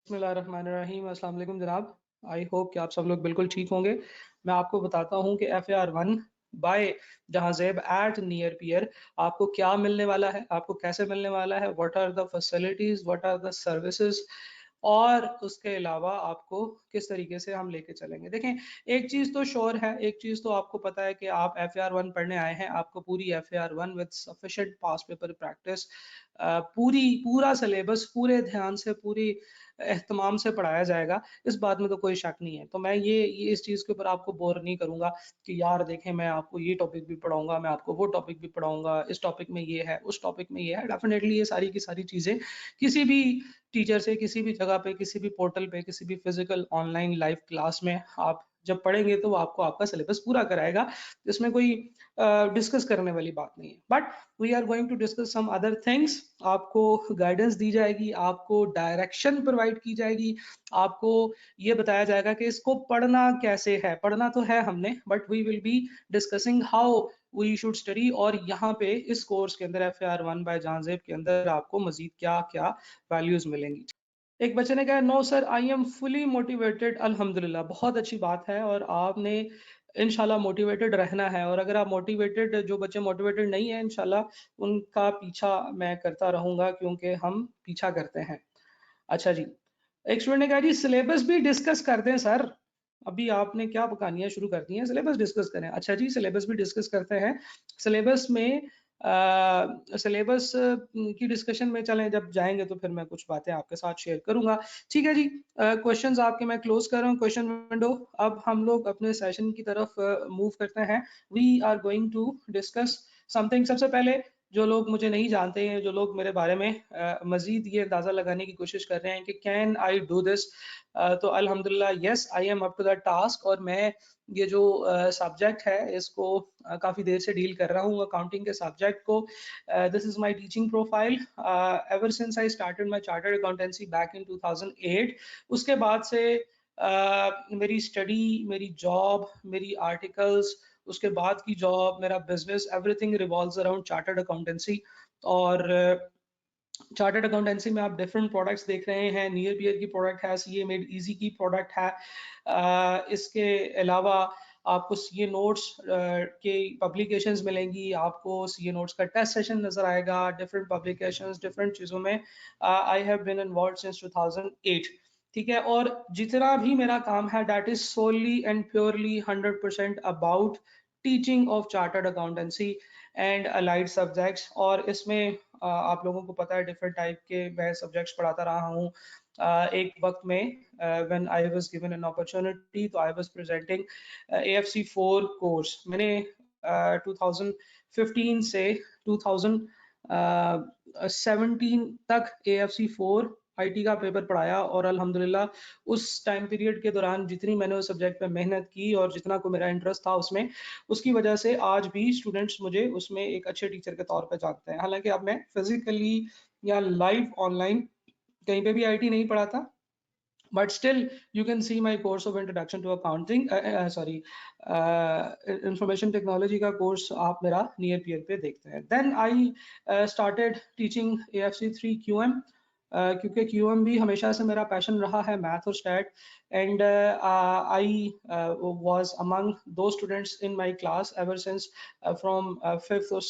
बिस्मिल्लाहिर्रहमानिर्रहीम। अस्सलाम वालेकुम जनाब। आई होप कि आप सब लोग बिल्कुल ठीक होंगे। मैं आपको बताता हूँ कि FAR1 बाय जहाज़ेब एट नियर पियर आपको क्या मिलने वाला है, आपको कैसे मिलने वाला है, what are the facilities, what are the services और उसके अलावा आपको किस तरीके से हम लेके चलेंगे। देखें, एक चीज़ तो श्योर है, एक चीज़ तो आपको पता है कि आप FAR1 पढ़ने आए हैं, आपको पूरी FAR1 with sufficient pass paper practice पूरा सिलेबस पूरे ध्यान से पूरी एहतमाम से पढ़ाया जाएगा। इस बात में तो कोई शक नहीं है। तो मैं ये इस चीज़ के ऊपर आपको बोर नहीं करूँगा कि यार देखें, मैं आपको ये टॉपिक भी पढ़ाऊँगा, मैं आपको वो टॉपिक भी पढ़ाऊँगा, इस टॉपिक में ये है, उस टॉपिक में ये है। डेफ़िनेटली ये सारी की सारी चीज़ें किसी भी टीचर से, किसी भी जगह पे, किसी भी पोर्टल पे, किसी भी फिज़िकल ऑनलाइन लाइव क्लास में आप जब पढ़ेंगे तो वो आपको आपका सिलेबस पूरा कराएगा। इसमें कोई डिस्कस करने वाली बात नहीं है। But we are going to discuss some other things. आपको गाइडेंस दी जाएगी, आपको डायरेक्शन प्रोवाइड की जाएगी, आपको ये बताया जाएगा कि इसको पढ़ना कैसे है। पढ़ना तो है हमने, but we will be discussing how we should study. और यहाँ पे इस कोर्स के अंदर FAR1 बाय जहांजेब के अंदर आपको मजीद क्या क्या वैल्यूज मिलेंगी। एक बच्चे ने कहा, no sir I am fully motivated. अल्हम्दुलिल्लाह, बहुत अच्छी बात है और आपने इंशाल्लाह मोटिवेटेड रहना है। और अगर आप मोटिवेटेड, जो बच्चे मोटिवेटेड नहीं है, इंशाल्लाह उनका पीछा मैं करता रहूंगा क्योंकि हम पीछा करते हैं। अच्छा जी, एक स्टूडेंट ने कहा जी सिलेबस भी डिस्कस कर दें सर। अभी आपने क्या बकानियां शुरू कर दी हैं, सिलेबस डिस्कस करें। अच्छा जी, सिलेबस भी डिस्कस करते हैं। सिलेबस में सिलेबस की डिस्कशन में चलें, जब जाएंगे तो फिर मैं कुछ बातें आपके साथ शेयर करूंगा। ठीक है जी, क्वेश्चंस आपके मैं क्लोज कर रहा हूँ क्वेश्चन विंडो। अब हम लोग अपने सेशन की तरफ मूव करते हैं। We are going to discuss something. सबसे पहले, जो लोग मुझे नहीं जानते हैं, जो लोग मेरे बारे में मजीद ये अंदाज़ा लगाने की कोशिश कर रहे हैं कि कैन आई डू दिस, तो अल्हम्दुलिल्लाह yes I am up to the task. और मैं ये जो सब्जेक्ट है इसको काफ़ी देर से डील कर रहा हूँ, अकाउंटिंग के सब्जेक्ट को। This is my teaching profile ever since I started my chartered accountancy back in 2008। उसके बाद से मेरी स्टडी, मेरी जॉब, मेरी आर्टिकल्स, उसके बाद की जॉब, मेरा business, everything revolves around chartered accountancy. और चार्टर्ड अकाउंटेंसी में आप डिफरेंट प्रोडक्ट्स देख रहे हैं। नियर बियर की प्रोडक्ट है, सीए मेड इजी की प्रोडक्ट है। इसके अलावा आपको सीए नोट्स के पब्लिकेशंस मिलेंगी, आपको सीए नोट्स का टेस्ट सेशन नजर आएगा, डिफरेंट पब्लिकेशंस, डिफरेंट चीज़ों में I have been involved since 2008। ठीक है, और जितना भी मेरा काम है that is solely and purely 100% about teaching of chartered accountancy and allied subjects. और इसमें आप लोगों को पता है डिफरेंट टाइप के मैं सब्जेक्ट्स पढ़ाता रहा हूँ। एक वक्त में when I was given an opportunity तो I was presenting AFC4 course. मैंने 2015 से 2017 तक AFC4 IT का पेपर पढ़ाया। और अल्हम्दुलिल्लाह उस टाइम पीरियड के दौरान जितनी मैंने उस सब्जेक्ट पे मेहनत की और जितना को मेरा इंटरेस्ट था उसमें, उसकी वजह से आज भी स्टूडेंट्स मुझे उसमें एक अच्छे टीचर के तौर पे जानते हैं। हालांकि अब मैं फिजिकली या लाइव ऑनलाइन कहीं पे भी IT नहीं पढ़ाता, but still you can see my course of introduction to accounting, sorry, information technology का कोर्स आप मेरा नियर पियर पे देखते हैं। then I started teaching AFC3 QM, क्योंकि QM भी हमेशा से मेरा पैशन रहा है, मैथ और stat. And I was among दो students in my class ever since from fifth और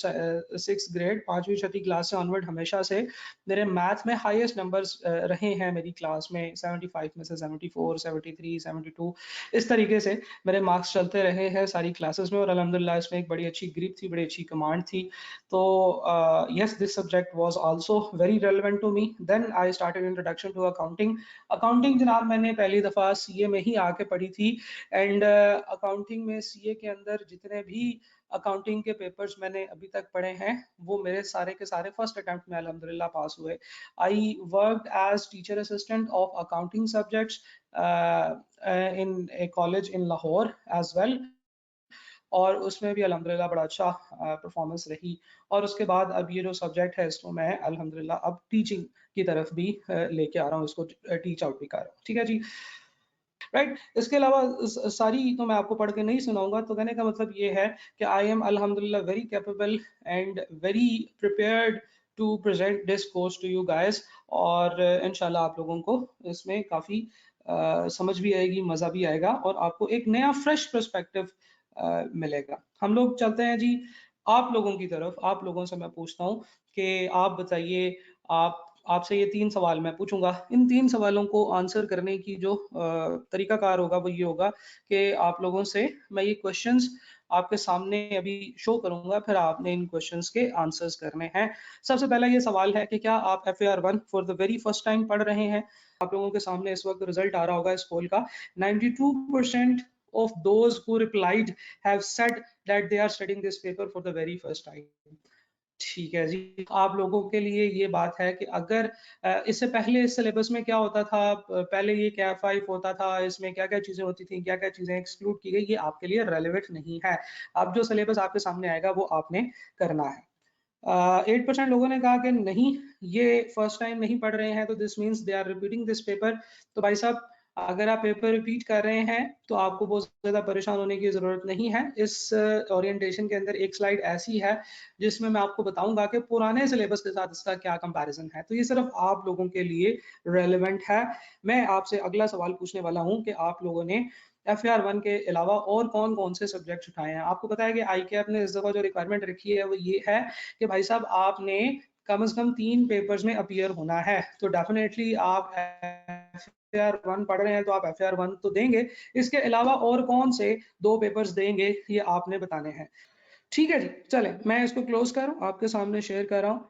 सिक्स ग्रेड, पांचवी छठी क्लास से ऑनवर्ड हमेशा से मेरे मैथ में हाईएस्ट नंबर्स रहे हैं मेरी क्लास में। 75 में से 74, 73, 72, इस तरीके से मेरे मार्क्स चलते रहे हैं सारी क्लासेस में। और अल्हम्दुलिल्लाह इसमें एक बड़ी अच्छी ग्रिप थी, बड़ी अच्छी कमांड थी। तो yes, this subject was also very relevant to me. Then I started introduction to accounting. Accounting जनाब मैंने पहली दफ़ा सीए में ही आके पढ़ी थी। एंड अकाउंटिंग में सीए के अंदर जितने भी अकाउंटिंग के पेपर्स मैंने अभी तक पढ़े हैं वो मेरे सारे के सारे फर्स्ट अटेम्प्ट में अल्हम्दुलिल्लाह पास हुए। I worked as teacher assistant of accounting subjects in a college in Lahore as well. और उसमें भी अल्हम्दुलिल्लाह बड़ा अच्छा परफॉर्मेंस रही। और उसके बाद अब ये जो सब्जेक्ट है इसको मैं अल्हम्दुलिल्लाह अब टीचिंग की तरफ भी लेके आ रहा हूँ, इसको टीच आउट भी कर रहा हूँ। ठीक है जी, राइट। इसके अलावा सारी तो मैं आपको पढ़ के नहीं सुनाऊंगा। तो कहने का मतलब ये है कि आई एम अल्हम्दुलिल्लाह very capable and very prepared to present this course to you guys, और इंशाल्लाह आप लोगों को इसमें काफ़ी समझ भी आएगी, मज़ा भी आएगा, और आपको एक नया फ्रेश पर्सपेक्टिव मिलेगा। हम लोग चलते हैं जी आप लोगों की तरफ। आप लोगों से मैं पूछता हूँ कि आप बताइए, आप आपसे ये 3 सवाल मैं पूछूँगा। इन 3 सवालों को आंसर करने की जो तरीकाकार होगा वो ये होगा कि आप लोगों से मैं ये क्वेश्चंस आपके सामने अभी शो करूँगा, फिर आपने इन क्वेश्चंस के आंसर्स करने हैं। सबसे पहला ये सवाल है कि क्या आप FAR1 for the very first time पढ़ रहे हैं? आप लोगों के सामने इस वक़्त रिज़ल्ट आ रहा होगा इस पोल का। 92% of those who replied have said that they are studying this paper for the very first time. ठीक है जी, आप लोगों के लिए ये बात है कि अगर इससे पहले इस सिलेबस में क्या होता था, पहले ये क्या 5 होता था, इसमें क्या-क्या चीज़ें होती थी, क्या-क्या चीज़ें एक्सक्लूड की गई, ये आपके लिए रेलेवेंट नहीं है। अब जो सिलेबस आपके सामने आएगा वो आपने करना है। 8% लोगों ने कहा कि नहीं, ये फर्स्ट टाइम नहीं पढ़ रहे हैं, तो this means they are repeating this paper. तो भाई साहब, अगर आप पेपर रिपीट कर रहे हैं तो आपको बहुत ज़्यादा परेशान होने की ज़रूरत नहीं है। इस ओरिएंटेशन के अंदर एक स्लाइड ऐसी है जिसमें मैं आपको बताऊंगा कि पुराने सिलेबस के साथ इसका क्या कंपैरिजन है, तो ये सिर्फ आप लोगों के लिए रेलेवेंट है। मैं आपसे अगला सवाल पूछने वाला हूं कि आप लोगों ने FAR1 के अलावा और कौन कौन से सब्जेक्ट उठाए हैं। आपको पता है कि ICAP ने इस दफ़ा जो रिक्वायरमेंट रखी है वो ये है कि भाई साहब आपने कम से कम 3 पेपर्स में अपीयर होना है। तो डेफिनेटली आप FAR1 पढ़ रहे हैं तो आप FAR1 तो देंगे, इसके अलावा और कौन से 2 पेपर्स देंगे ये आपने बताने हैं। ठीक है जी, चलें मैं इसको क्लोज कर रहा हूँ, आपके सामने शेयर कर रहा हूँ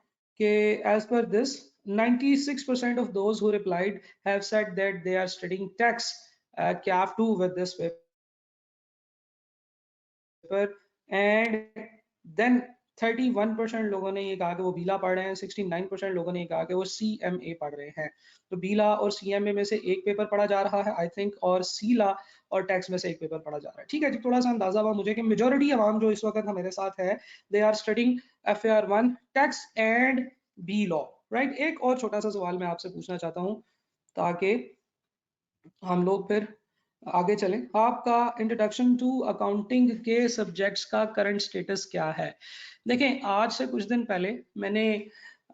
कि as per this 96% of those who replied have said that they are studying tax CAF 2 with this paper, and then 31% लोगों ने ये कहा कि वो बीला पढ़ रहे हैं, 69% लोगों ने ये कहा कि वो CMA पढ़ रहे हैं। तो बीला और CMA में से एक पेपर पढ़ा जा रहा है आई थिंक, और सीला और टैक्स में से एक पेपर पढ़ा जा रहा है। ठीक है जी, थोड़ा सा अंदाजा हुआ मुझे कि मेजोरिटी अवाम जो इस वक्त हमारे साथ है, they are studying FAR1 tax and B law, right. एक और छोटा सा सवाल मैं आपसे पूछना चाहता हूँ ताकि हम लोग फिर आगे चलें। आपका इंट्रोडक्शन टू अकाउंटिंग के सब्जेक्ट्स का करंट स्टेटस क्या है? देखें, आज से कुछ दिन पहले मैंने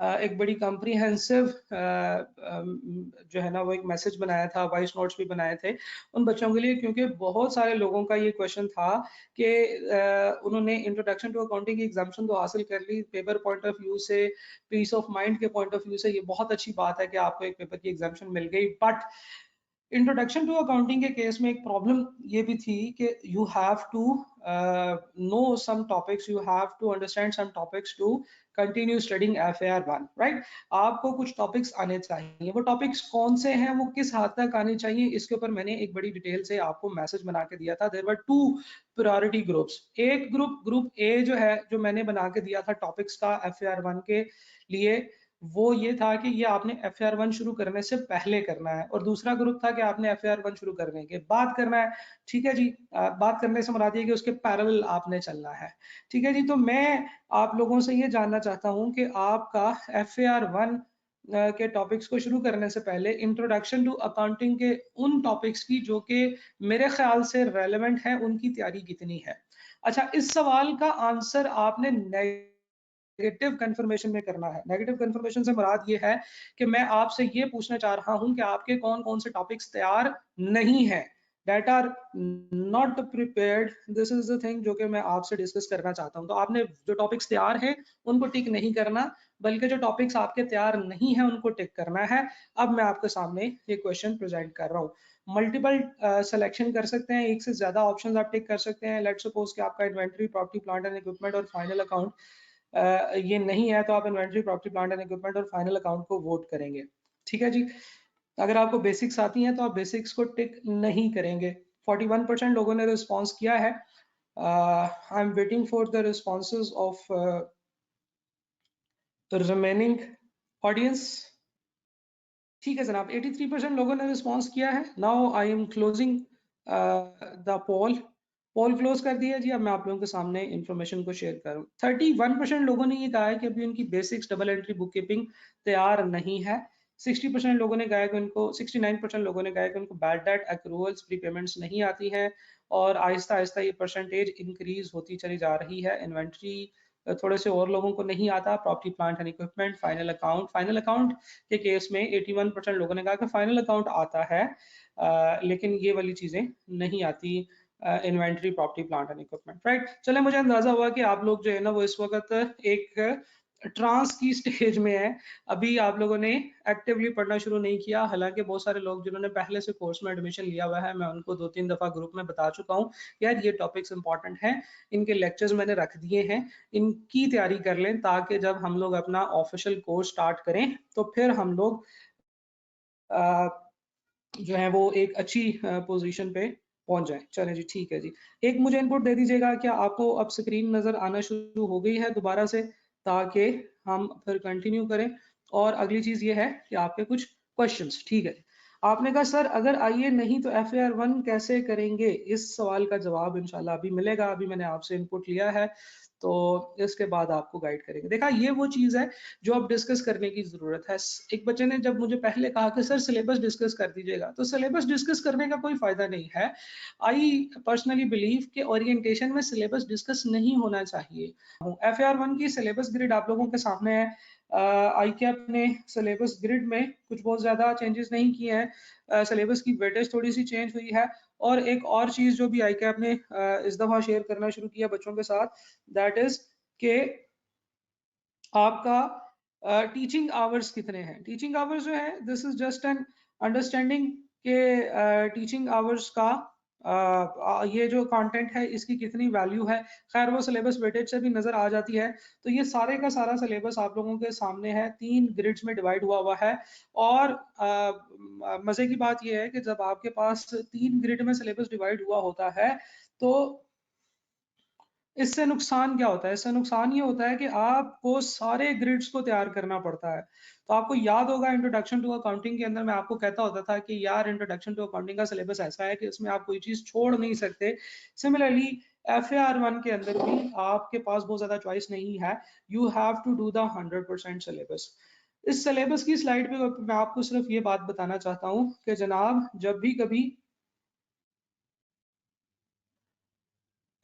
एक बड़ी कॉम्प्रिहेंसिव जो है ना वो एक मैसेज बनाया था, वॉइस नोट्स भी बनाए थे उन बच्चों के लिए, क्योंकि बहुत सारे लोगों का ये क्वेश्चन था कि उन्होंने इंट्रोडक्शन टू अकाउंटिंग की एग्जाम्पशन तो हासिल कर ली, पेपर पॉइंट ऑफ व्यू से, पीस ऑफ माइंड के पॉइंट ऑफ व्यू से ये बहुत अच्छी बात है कि आपको एक पेपर की एग्जाम्पशन मिल गई, बट इंट्रोडक्शन टू अकाउंटिंग के केस में एक प्रॉब्लम ये भी थी कि you have to know some topics, you have to understand some topics to continue studying FAR1, right. आपको कुछ टॉपिक्स आने चाहिए, वो टॉपिक्स कौन से हैं, वो किस हद तक आने चाहिए, इसके ऊपर मैंने एक बड़ी डिटेल से आपको मैसेज बना के दिया था। There were 2 priority groups. एक ग्रुप ए जो है, जो मैंने बना के दिया था टॉपिक्स का FAR1 के लिए, वो ये था कि ये आपने FAR1 शुरू करने से पहले करना है, और दूसरा ग्रुप था कि आपने FAR1 शुरू करने के बाद करना है। ठीक है जी, बात करने से मुराद ये कि उसके पैरेलल आपने चलना है। ठीक है जी, तो मैं आप लोगों से ये जानना चाहता हूँ कि आपका FAR1 के टॉपिक्स को शुरू करने से पहले इंट्रोडक्शन टू अकाउंटिंग के उन टॉपिक्स की जो कि मेरे ख्याल से रेलेवेंट है, उनकी तैयारी कितनी है? अच्छा, इस सवाल का आंसर आपने नेगेटिव कंफर्मेशन में करना है। नेगेटिव कंफर्मेशन से मुराद ये है कि मैं आपसे ये पूछना चाह रहा हूं कि आपके कौन कौन से टॉपिक्स तैयार नहीं है, that are not prepared. This is the thing जो कि मैं आपसे डिस्कस करना चाहता हूं। तो आपने जो टॉपिक्स तैयार हैं उनको टिक नहीं करना, बल्कि जो टॉपिक्स आपके तैयार नहीं है उनको टिक करना है। अब मैं आपके सामने ये क्वेश्चन प्रेजेंट कर रहा हूँ। मल्टीपल सिलेक्शन कर सकते हैं, एक से ज्यादा ऑप्शन आप टिक कर सकते हैं। लेट्स सपोज कि आपका inventory, property, plant and equipment और फाइनल अकाउंट ये नहीं है, तो आप inventory, property, plant and equipment और फाइनल अकाउंट को वोट करेंगे। ठीक है जी। अगर आपको बेसिक्स आती हैं तो आप बेसिक्स को टिक नहीं करेंगे। 41% लोगों ने रिस्पॉन्स किया है। I am waiting for the responses of remaining audience. ठीक है जनाब, 83% लोगों ने रिस्पॉन्स किया है। Now I am closing the poll. Poll close कर दिया जी। अब मैं आप लोगों के सामने इंफॉर्मेशन को शेयर करूँ। 31% लोगों ने ये कहा है कि अभी उनकी basics double entry book keeping तैयार नहीं है। 60% लोगों ने कहा कि उनको 69% लोगों ने कहा कि उनको बैड डेट एक्रूवल्स प्रीपेमेंट्स नहीं आती हैं, और आहिस्ता आहिस्ता ये परसेंटेज इंक्रीज होती चली जा रही है। इन्वेंट्री थोड़े से और लोगों को नहीं आता। Property plant and equipment, final account के केस में 81% लोगों ने कहा कि फाइनल अकाउंट आता है, लेकिन ये वाली चीजें नहीं आती, inventory, property plant and equipment, right. चले, मुझे अंदाजा हुआ कि आप लोग जो है ना वो इस वक्त एक ट्रांस की स्टेज में है। अभी आप लोगों ने एक्टिवली पढ़ना शुरू नहीं किया, हालांकि बहुत सारे लोग जिन्होंने पहले से कोर्स में एडमिशन लिया हुआ है, मैं उनको 2-3 दफा ग्रुप में बता चुका हूँ यार ये टॉपिक्स इंपॉर्टेंट हैं, इनके लेक्चर्स मैंने रख दिए हैं, इनकी तैयारी कर लें ताकि जब हम लोग अपना ऑफिशियल कोर्स स्टार्ट करें तो फिर हम लोग जो है वो एक अच्छी पोजीशन पे पहुंच जाए। चलें जी, ठीक है जी। एक मुझे इनपुट दे दीजिएगा, क्या आपको अब स्क्रीन नजर आना शुरू हो गई है दोबारा से, ताकि हम फिर कंटिन्यू करें। और अगली चीज ये है कि आपके कुछ क्वेश्चंस, ठीक है। आपने कहा सर अगर आईए नहीं तो FAR1 कैसे करेंगे, इस सवाल का जवाब इंशाल्लाह अभी मिलेगा, अभी मैंने आपसे इनपुट लिया है तो इसके बाद आपको गाइड करेंगे। देखा, ये वो चीज है जो अब डिस्कस करने की जरूरत है। एक बच्चे ने जब मुझे पहले कहा कि सर सिलेबस डिस्कस कर दीजिएगा, तो सिलेबस डिस्कस करने का कोई फायदा नहीं है। आई पर्सनली बिलीव कि ओरिएंटेशन में सिलेबस डिस्कस नहीं होना चाहिए। FAR1 की सिलेबस ग्रिड आप लोगों के सामने है। ICAP ने सिलेबस ग्रिड में कुछ बहुत ज्यादा चेंजेस नहीं किए हैं, सिलेबस की वेटेज थोड़ी सी चेंज हुई है। और एक और चीज जो भी ICAP ने इस दफा शेयर करना शुरू किया बच्चों के साथ, दैट इज के आपका टीचिंग आवर्स कितने हैं। टीचिंग आवर्स जो है, this is just an understanding के टीचिंग आवर्स का ये जो कंटेंट है इसकी कितनी वैल्यू है। खैर वो सिलेबस वेटेज से भी नजर आ जाती है। तो ये सारे का सारा सिलेबस आप लोगों के सामने है, 3 ग्रिड्स में डिवाइड हुआ है। और मजे की बात ये है कि जब आपके पास 3 ग्रिड में सिलेबस डिवाइड हुआ होता है तो इससे नुकसान क्या होता है। इससे नुकसान ये होता है कि आपको सारे ग्रिड्स को तैयार करना पड़ता है। तो आपको याद होगा इंट्रोडक्शन टू अकाउंटिंग के अंदर मैं आपको कहता होता था कि यार इंट्रोडक्शन टू अकाउंटिंग का सिलेबस ऐसा है कि इसमें आप कोई चीज छोड़ नहीं सकते। सिमिलरली FAR1 के अंदर भी आपके पास बहुत ज्यादा चॉइस नहीं है, you have to do the 100% syllabus. इस सिलेबस की स्लाइड पे मैं आपको सिर्फ ये बात बताना चाहता हूँ कि जनाब जब भी कभी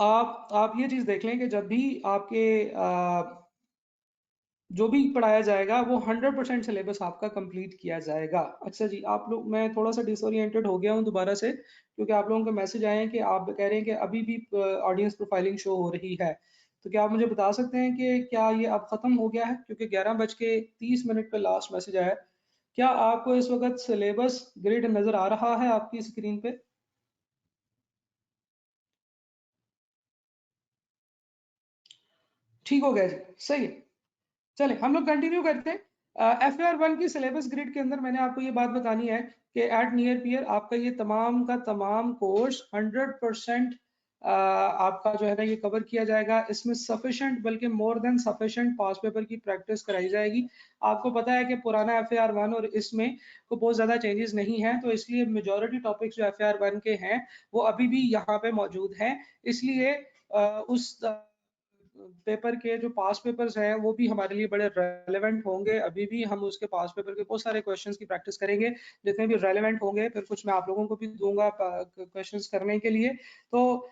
आप ये चीज देख लें कि जब भी आपके जो भी पढ़ाया जाएगा वो 100% सिलेबस आपका कंप्लीट किया जाएगा। अच्छा जी, आप लोग, मैं थोड़ा सा डिसोरिएंटेड हो गया हूँ दोबारा से, क्योंकि आप लोगों के मैसेज आए हैं कि आप कह रहे हैं कि अभी भी ऑडियंस प्रोफाइलिंग शो हो रही है। तो क्या आप मुझे बता सकते हैं कि क्या ये अब खत्म हो गया है, क्योंकि 11:30 पे लास्ट मैसेज आया है। क्या आपको इस वक्त सिलेबस ग्रिड नजर आ रहा है आपकी स्क्रीन पे? ठीक हो गया जी, सही है। चले हम लोग कंटिन्यू करते हैं। FAR1 की सिलेबस ग्रिड के अंदर मैंने आपको ये बात बतानी है कि एट नियर पियर आपका ये तमाम का तमाम कोर्स 100% आपका जो है ना ये कवर किया जाएगा। इसमें सफिशिएंट, बल्कि मोर देन सफिशिएंट पास पेपर की प्रैक्टिस कराई जाएगी। आपको पता है कि पुराना FAR1 और इसमें को बहुत ज़्यादा चेंजेस नहीं है, तो इसलिए मेजॉरिटी टॉपिक्स जो FAR1 के हैं वो अभी भी यहाँ पे मौजूद हैं। इसलिए उस पेपर के जो पास पेपर्स हैं वो भी हमारे लिए बड़े रेलेवेंट होंगे। अभी भी हम उसके पास पेपर के बहुत सारे क्वेश्चंस की प्रैक्टिस करेंगे जितने भी रेलेवेंट होंगे, फिर कुछ मैं आप लोगों को भी दूंगा क्वेश्चंस करने के लिए। तो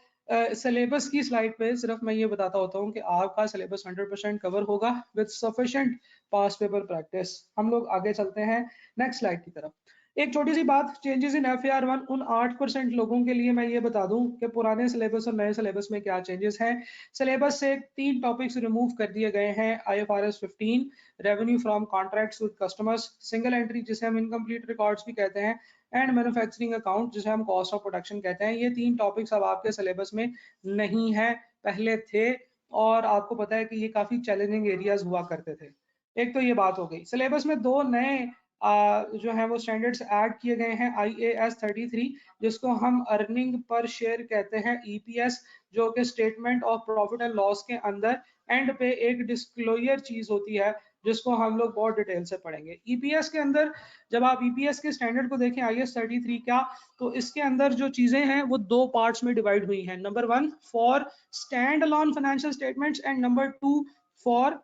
सिलेबस की स्लाइड पे सिर्फ मैं ये बताता होता हूँ कि आपका सिलेबस 100% कवर होगा with sufficient pass paper practice. हम लोग आगे चलते हैं नेक्स्ट स्लाइड की तरफ। एक छोटी सी बात, चेंजेस इन FAR1 उन 8% लोगों के लिए मैं ये बता दूं कि पुराने सिलेबस और नए सिलेबस में क्या चेंजेस हैं। सिलेबस से 3 टॉपिक्स रिमूव कर दिए गए हैं। IFRS 15, revenue from contracts with customers, single entry जिसे हम इनकम्प्लीट रिकॉर्ड्स भी कहते हैं, एंड मैन्युफैक्चरिंग अकाउंट जिसे हम कॉस्ट ऑफ प्रोडक्शन कहते हैं। ये 3 टॉपिक्स अब आपके सिलेबस में नहीं है, पहले थे। और आपको पता है कि ये काफी चैलेंजिंग एरियाज हुआ करते थे। एक तो ये बात हो गई। सिलेबस में 2 नए जो है वो स्टैंडर्ड्स ऐड किए गए हैं। IAS 33 जिसको हम अर्निंग पर शेयर कहते हैं, EPS, जो कि statement of profit and loss के अंदर एंड पे एक डिस्क्लोजर चीज होती है जिसको हम लोग बहुत डिटेल से पढ़ेंगे। EPS के अंदर जब आप EPS के स्टैंडर्ड को देखें IAS 33 का, तो इसके अंदर जो चीजें हैं वो 2 पार्ट्स में डिवाइड हुई हैं। Number 1 for stand alone financial statements and number 2 for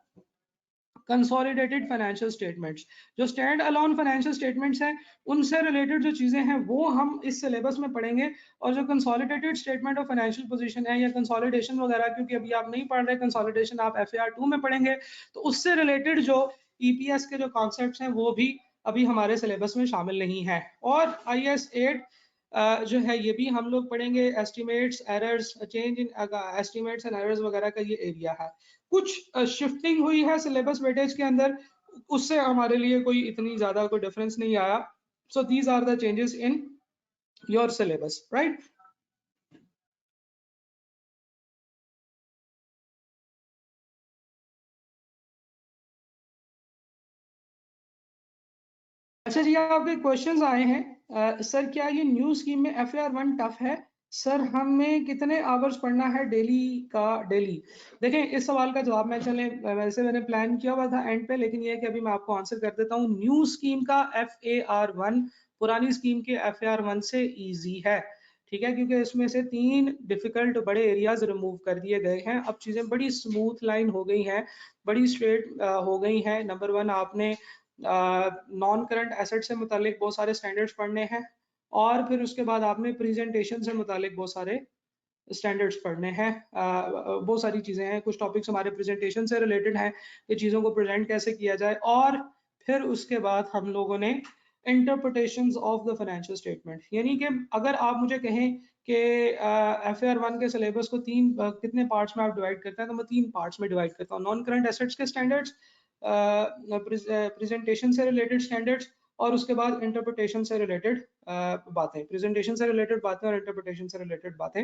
consolidated financial statements, जो स्टैंड अलोन फाइनेंशियल स्टेटमेंट्स हैं उनसे रिलेटेड जो चीजें हैं वो हम इस सिलेबस में पढ़ेंगे। और जो consolidated statement of financial position है या कंसोलिडेशन वगैरह, क्योंकि अभी आप नहीं पढ़ रहे कंसोलिडेशन, आप FAR 2 में पढ़ेंगे, तो उससे रिलेटेड जो EPS के जो कॉन्सेप्ट्स हैं वो भी अभी हमारे सिलेबस में शामिल नहीं है। और IAS 8 जो है ये भी हम लोग पढ़ेंगे। Estimates, errors, change in estimates and errors वगैरह का ये एरिया है। कुछ शिफ्टिंग हुई है सिलेबस वेटेज के अंदर, उससे हमारे लिए कोई इतनी ज्यादा कोई डिफरेंस नहीं आया। So these are the changes in your syllabus, right. अच्छा जी, आपके क्वेश्चंस आए हैं। सर क्या ये न्यू स्कीम में FAR 1 टफ है? सर हमें कितने आवर्स पढ़ना है डेली का? डेली देखें, इस सवाल का जवाब मैं चले वैसे मैंने प्लान किया हुआ था एंड पे, लेकिन ये है कि अभी मैं आपको आंसर कर देता हूँ। न्यू स्कीम का FAR 1 पुरानी स्कीम के FAR 1 से इजी है, ठीक है, क्योंकि इसमें से 3 डिफिकल्ट बड़े एरियाज रिमूव कर दिए गए हैं। अब चीजें बड़ी स्मूथ लाइन हो गई हैं, बड़ी स्ट्रेट हो गई हैं। नंबर 1, आपने नॉन करंट एसेट से मुतालिक बहुत सारे स्टैंडर्ड्स पढ़ने हैं, और फिर उसके बाद आपने प्रेजेंटेशन से मुतालिक बहुत सारे स्टैंडर्ड्स पढ़ने हैं। बहुत सारी चीज़ें हैं, कुछ टॉपिक्स हमारे प्रेजेंटेशन से रिलेटेड हैं कि चीज़ों को प्रेजेंट कैसे किया जाए, और फिर उसके बाद हम लोगों ने interpretations of the financial statement. यानी कि अगर आप मुझे कहें कि FAR 1 के सिलेबस को कितने पार्ट्स में आप डिवाइड करते हैं, तो मैं 3 पार्ट्स में डिवाइड करता हूँ। नॉन करंट एसेट्स के स्टैंडर्ड्स, प्रेजेंटेशन से रिलेटेड स्टैंडर्ड्स, और उसके बाद इंटरप्रिटेशन से रिलेटेड बातें, प्रेजेंटेशन से रिलेटेड बातें और इंटरप्रिटेशन से रिलेटेड बातें।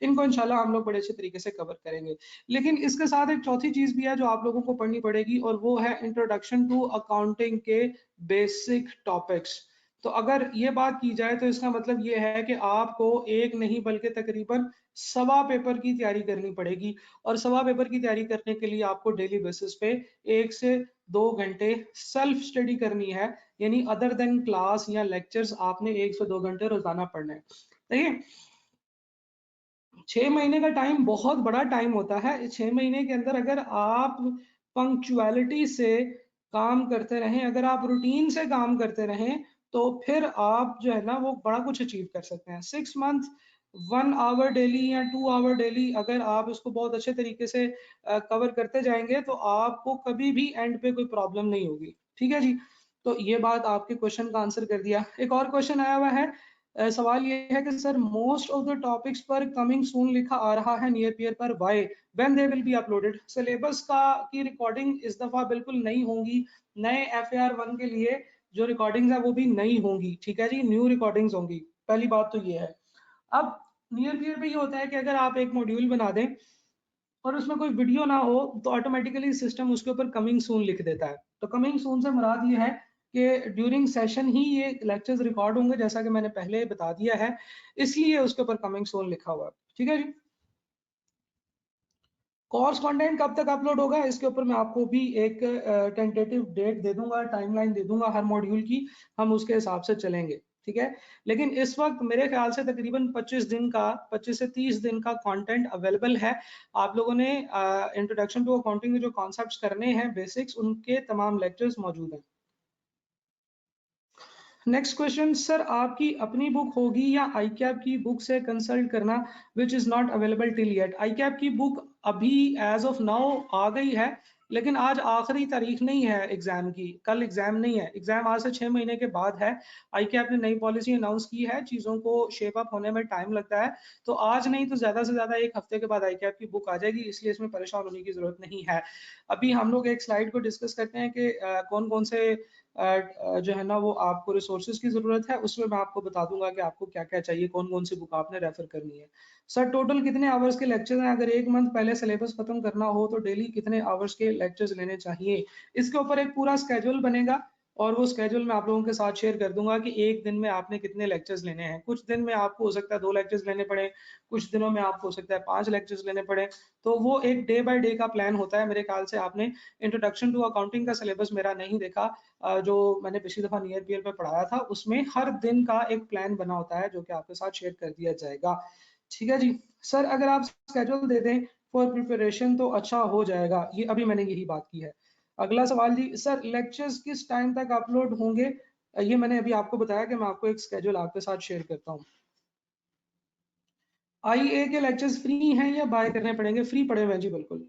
इनको इंशाल्लाह हम लोग बड़े अच्छे तरीके से कवर करेंगे। लेकिन इसके साथ एक चौथी चीज भी है जो आप लोगों को पढ़नी पड़ेगी, और वो है इंट्रोडक्शन टू अकाउंटिंग के बेसिक टॉपिक्स। तो अगर ये बात की जाए तो इसका मतलब ये है कि आपको एक नहीं बल्कि तकरीबन सवा पेपर की तैयारी करनी पड़ेगी। और सवा पेपर की तैयारी करने के लिए आपको डेली बेसिस पे 1 से 2 घंटे सेल्फ स्टडी करनी है, यानी अदर देन क्लास या लेक्चर्स आपने 1 से 2 घंटे रोजाना पढ़ना है। देखिए, 6 महीने का टाइम बहुत बड़ा टाइम होता है। 6 महीने के अंदर अगर आप पंक्चुअलिटी से काम करते रहें, अगर आप रूटीन से काम करते रहें, तो फिर आप जो है ना वो बड़ा कुछ अचीव कर सकते हैं। 6 मंथ 1 आवर डेली या 2 आवर डेली अगर आप इसको बहुत अच्छे तरीके से कवर करते जाएंगे, तो आपको कभी भी एंड पे कोई प्रॉब्लम नहीं होगी। ठीक है जी, तो ये बात आपके क्वेश्चन का आंसर कर दिया। एक और क्वेश्चन आया हुआ है। सवाल ये है कि sir most of the topics पर कमिंग सून लिखा आ रहा है नियर पियर पर, why, when they will be uploaded? Syllabus का की रिकॉर्डिंग इस दफा बिल्कुल नहीं होंगी। नए FAR 1 के लिए जो रिकॉर्डिंग्स है वो भी नहीं होंगी, ठीक है जी, न्यू रिकॉर्डिंग्स होंगी। पहली बात तो ये है। अब नियर पियर पे ये होता है कि अगर आप एक मॉड्यूल बना दें और उसमें कोई वीडियो ना हो, तो ऑटोमेटिकली सिस्टम उसके ऊपर कमिंग सून लिख देता है। तो कमिंग सून से मुराद ये है कि ड्यूरिंग सेशन ही ये लेक्चर्स रिकॉर्ड होंगे, जैसा कि मैंने पहले बता दिया है, इसलिए उसके ऊपर कमिंग सून लिखा हुआ है। ठीक है जी। कोर्स कंटेंट कब तक अपलोड होगा, इसके ऊपर मैं आपको भी एक टेंटेटिव डेट दे दूंगा, टाइमलाइन दे दूंगा हर मॉड्यूल की, हम उसके हिसाब से चलेंगे। ठीक है, लेकिन इस वक्त मेरे ख्याल से तकरीबन 25 से 30 दिन का कंटेंट अवेलेबल है। आप लोगों ने इंट्रोडक्शन टू अकाउंटिंग के जो कॉन्सेप्ट्स करने हैं बेसिक्स, उनके तमाम लेक्चर्स मौजूद हैं। नेक्स्ट क्वेश्चन, सर आपकी अपनी बुक होगी या आईकैप की बुक से कंसल्ट करना, which is not available till yet? ICAP की बुक अभी एज ऑफ नाउ आ गई है, लेकिन आज आखिरी तारीख नहीं है एग्जाम की, कल एग्जाम नहीं है, एग्जाम आज से 6 महीने के बाद है। आईकैप ने नई पॉलिसी अनाउंस की है, चीजों को शेप अप होने में टाइम लगता है, तो आज नहीं तो ज्यादा से ज्यादा 1 हफ्ते के बाद आईकैप की बुक आ जाएगी, इसलिए इसमें परेशान होने की जरूरत नहीं है। अभी हम लोग एक स्लाइड को डिस्कस करते हैं कि कौन कौन से जो है ना वो आपको रिसोर्सेज की जरूरत है, उसमें मैं आपको बता दूंगा कि आपको क्या क्या चाहिए, कौन कौन सी बुक आपने रेफर करनी है। सर टोटल कितने आवर्स के लेक्चर हैं? अगर 1 मंथ पहले सिलेबस खत्म करना हो तो डेली कितने आवर्स के लेक्चर्स लेने चाहिए? इसके ऊपर एक पूरा स्केड्यूल बनेगा, और वो स्केड्यूल मैं आप लोगों के साथ शेयर कर दूंगा कि एक दिन में आपने कितने लेक्चर्स लेने हैं। कुछ दिन में आपको हो सकता है 2 लेक्चर्स लेने पड़े, कुछ दिनों में आपको हो सकता है 5 लेक्चर्स लेने पड़े। तो वो एक डे बाय डे का प्लान होता है। मेरे ख्याल से आपने इंट्रोडक्शन टू अकाउंटिंग का सिलेबस मेरा नहीं देखा, जो मैंने पिछली दफा नियर पीएल पे पढ़ाया था, उसमें हर दिन का एक प्लान बना होता है जो कि आपके साथ शेयर कर दिया जाएगा। ठीक है जी। सर अगर आप स्केड्यूल दे दें फॉर प्रिपरेशन तो अच्छा हो जाएगा, ये अभी मैंने यही बात की है। अगला सवाल जी, सर लेक्चर्स किस टाइम तक अपलोड होंगे? ये मैंने अभी आपको बताया कि मैं आपको एक स्केड्यूल आपके साथ शेयर करता हूँ। आईए के लेक्चर्स फ्री हैं या बाय करने पड़ेंगे? फ्री पड़े हुए हैं जी, बिल्कुल।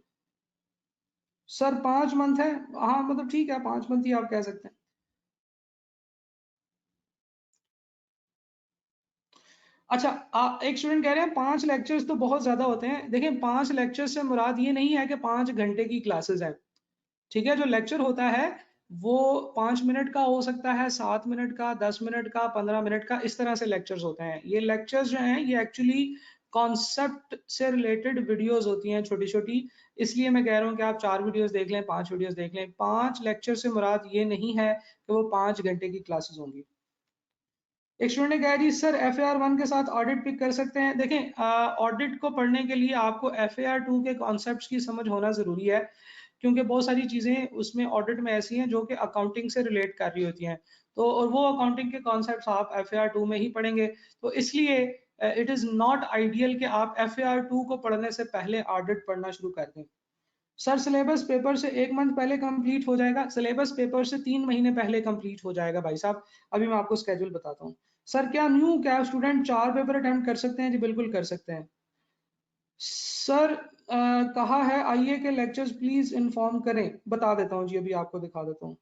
सर 5 मंथ है, हाँ मतलब ठीक है, 5 मंथ ही आप कह सकते हैं। अच्छा, एक स्टूडेंट कह रहे हैं 5 लेक्चर्स तो बहुत ज्यादा होते हैं। देखिए 5 लेक्चर्स से मुराद ये नहीं है कि 5 घंटे की क्लासेस हैं। ठीक है, जो लेक्चर होता है वो 5 मिनट का हो सकता है, 7 मिनट का, 10 मिनट का, 15 मिनट का, इस तरह से लेक्चर्स होते हैं। ये लेक्चर्स जो हैं ये एक्चुअली कॉन्सेप्ट से रिलेटेड वीडियोस होती हैं, छोटी छोटी। इसलिए मैं कह रहा हूँ कि आप 4 वीडियोस देख लें, 5 वीडियोस देख लें। 5 लेक्चर से मुराद ये नहीं है कि वो 5 घंटे की क्लासेस होंगी। एक स्टूडेंट ने कहा जी सर FAR 1 के साथ ऑडिट पिक कर सकते हैं? देखें, ऑडिट को पढ़ने के लिए आपको FAR 2 के कॉन्सेप्ट्स की समझ होना ज़रूरी है, क्योंकि बहुत सारी चीज़ें उसमें ऑडिट में ऐसी हैं जो कि अकाउंटिंग से रिलेट कर रही होती हैं। तो और वो अकाउंटिंग के कॉन्सेप्ट्स आप FAR 2 में ही पढ़ेंगे। तो इसलिए इट इज़ नॉट आइडियल कि आप FAR 2 को पढ़ने से पहले ऑडिट पढ़ना शुरू कर दें। सर सिलेबस पेपर से 1 मंथ पहले कंप्लीट हो जाएगा? सिलेबस पेपर से 3 महीने पहले कंप्लीट हो जाएगा भाई साहब। अभी मैं आपको स्केड्यूल बताता हूँ। सर क्या new cab student 4 paper attempt कर सकते हैं? जी बिल्कुल कर सकते हैं। सर कहा है आईए के लेक्चर्स प्लीज इन्फॉर्म करें। बता देता हूँ जी, अभी आपको दिखा देता हूँ।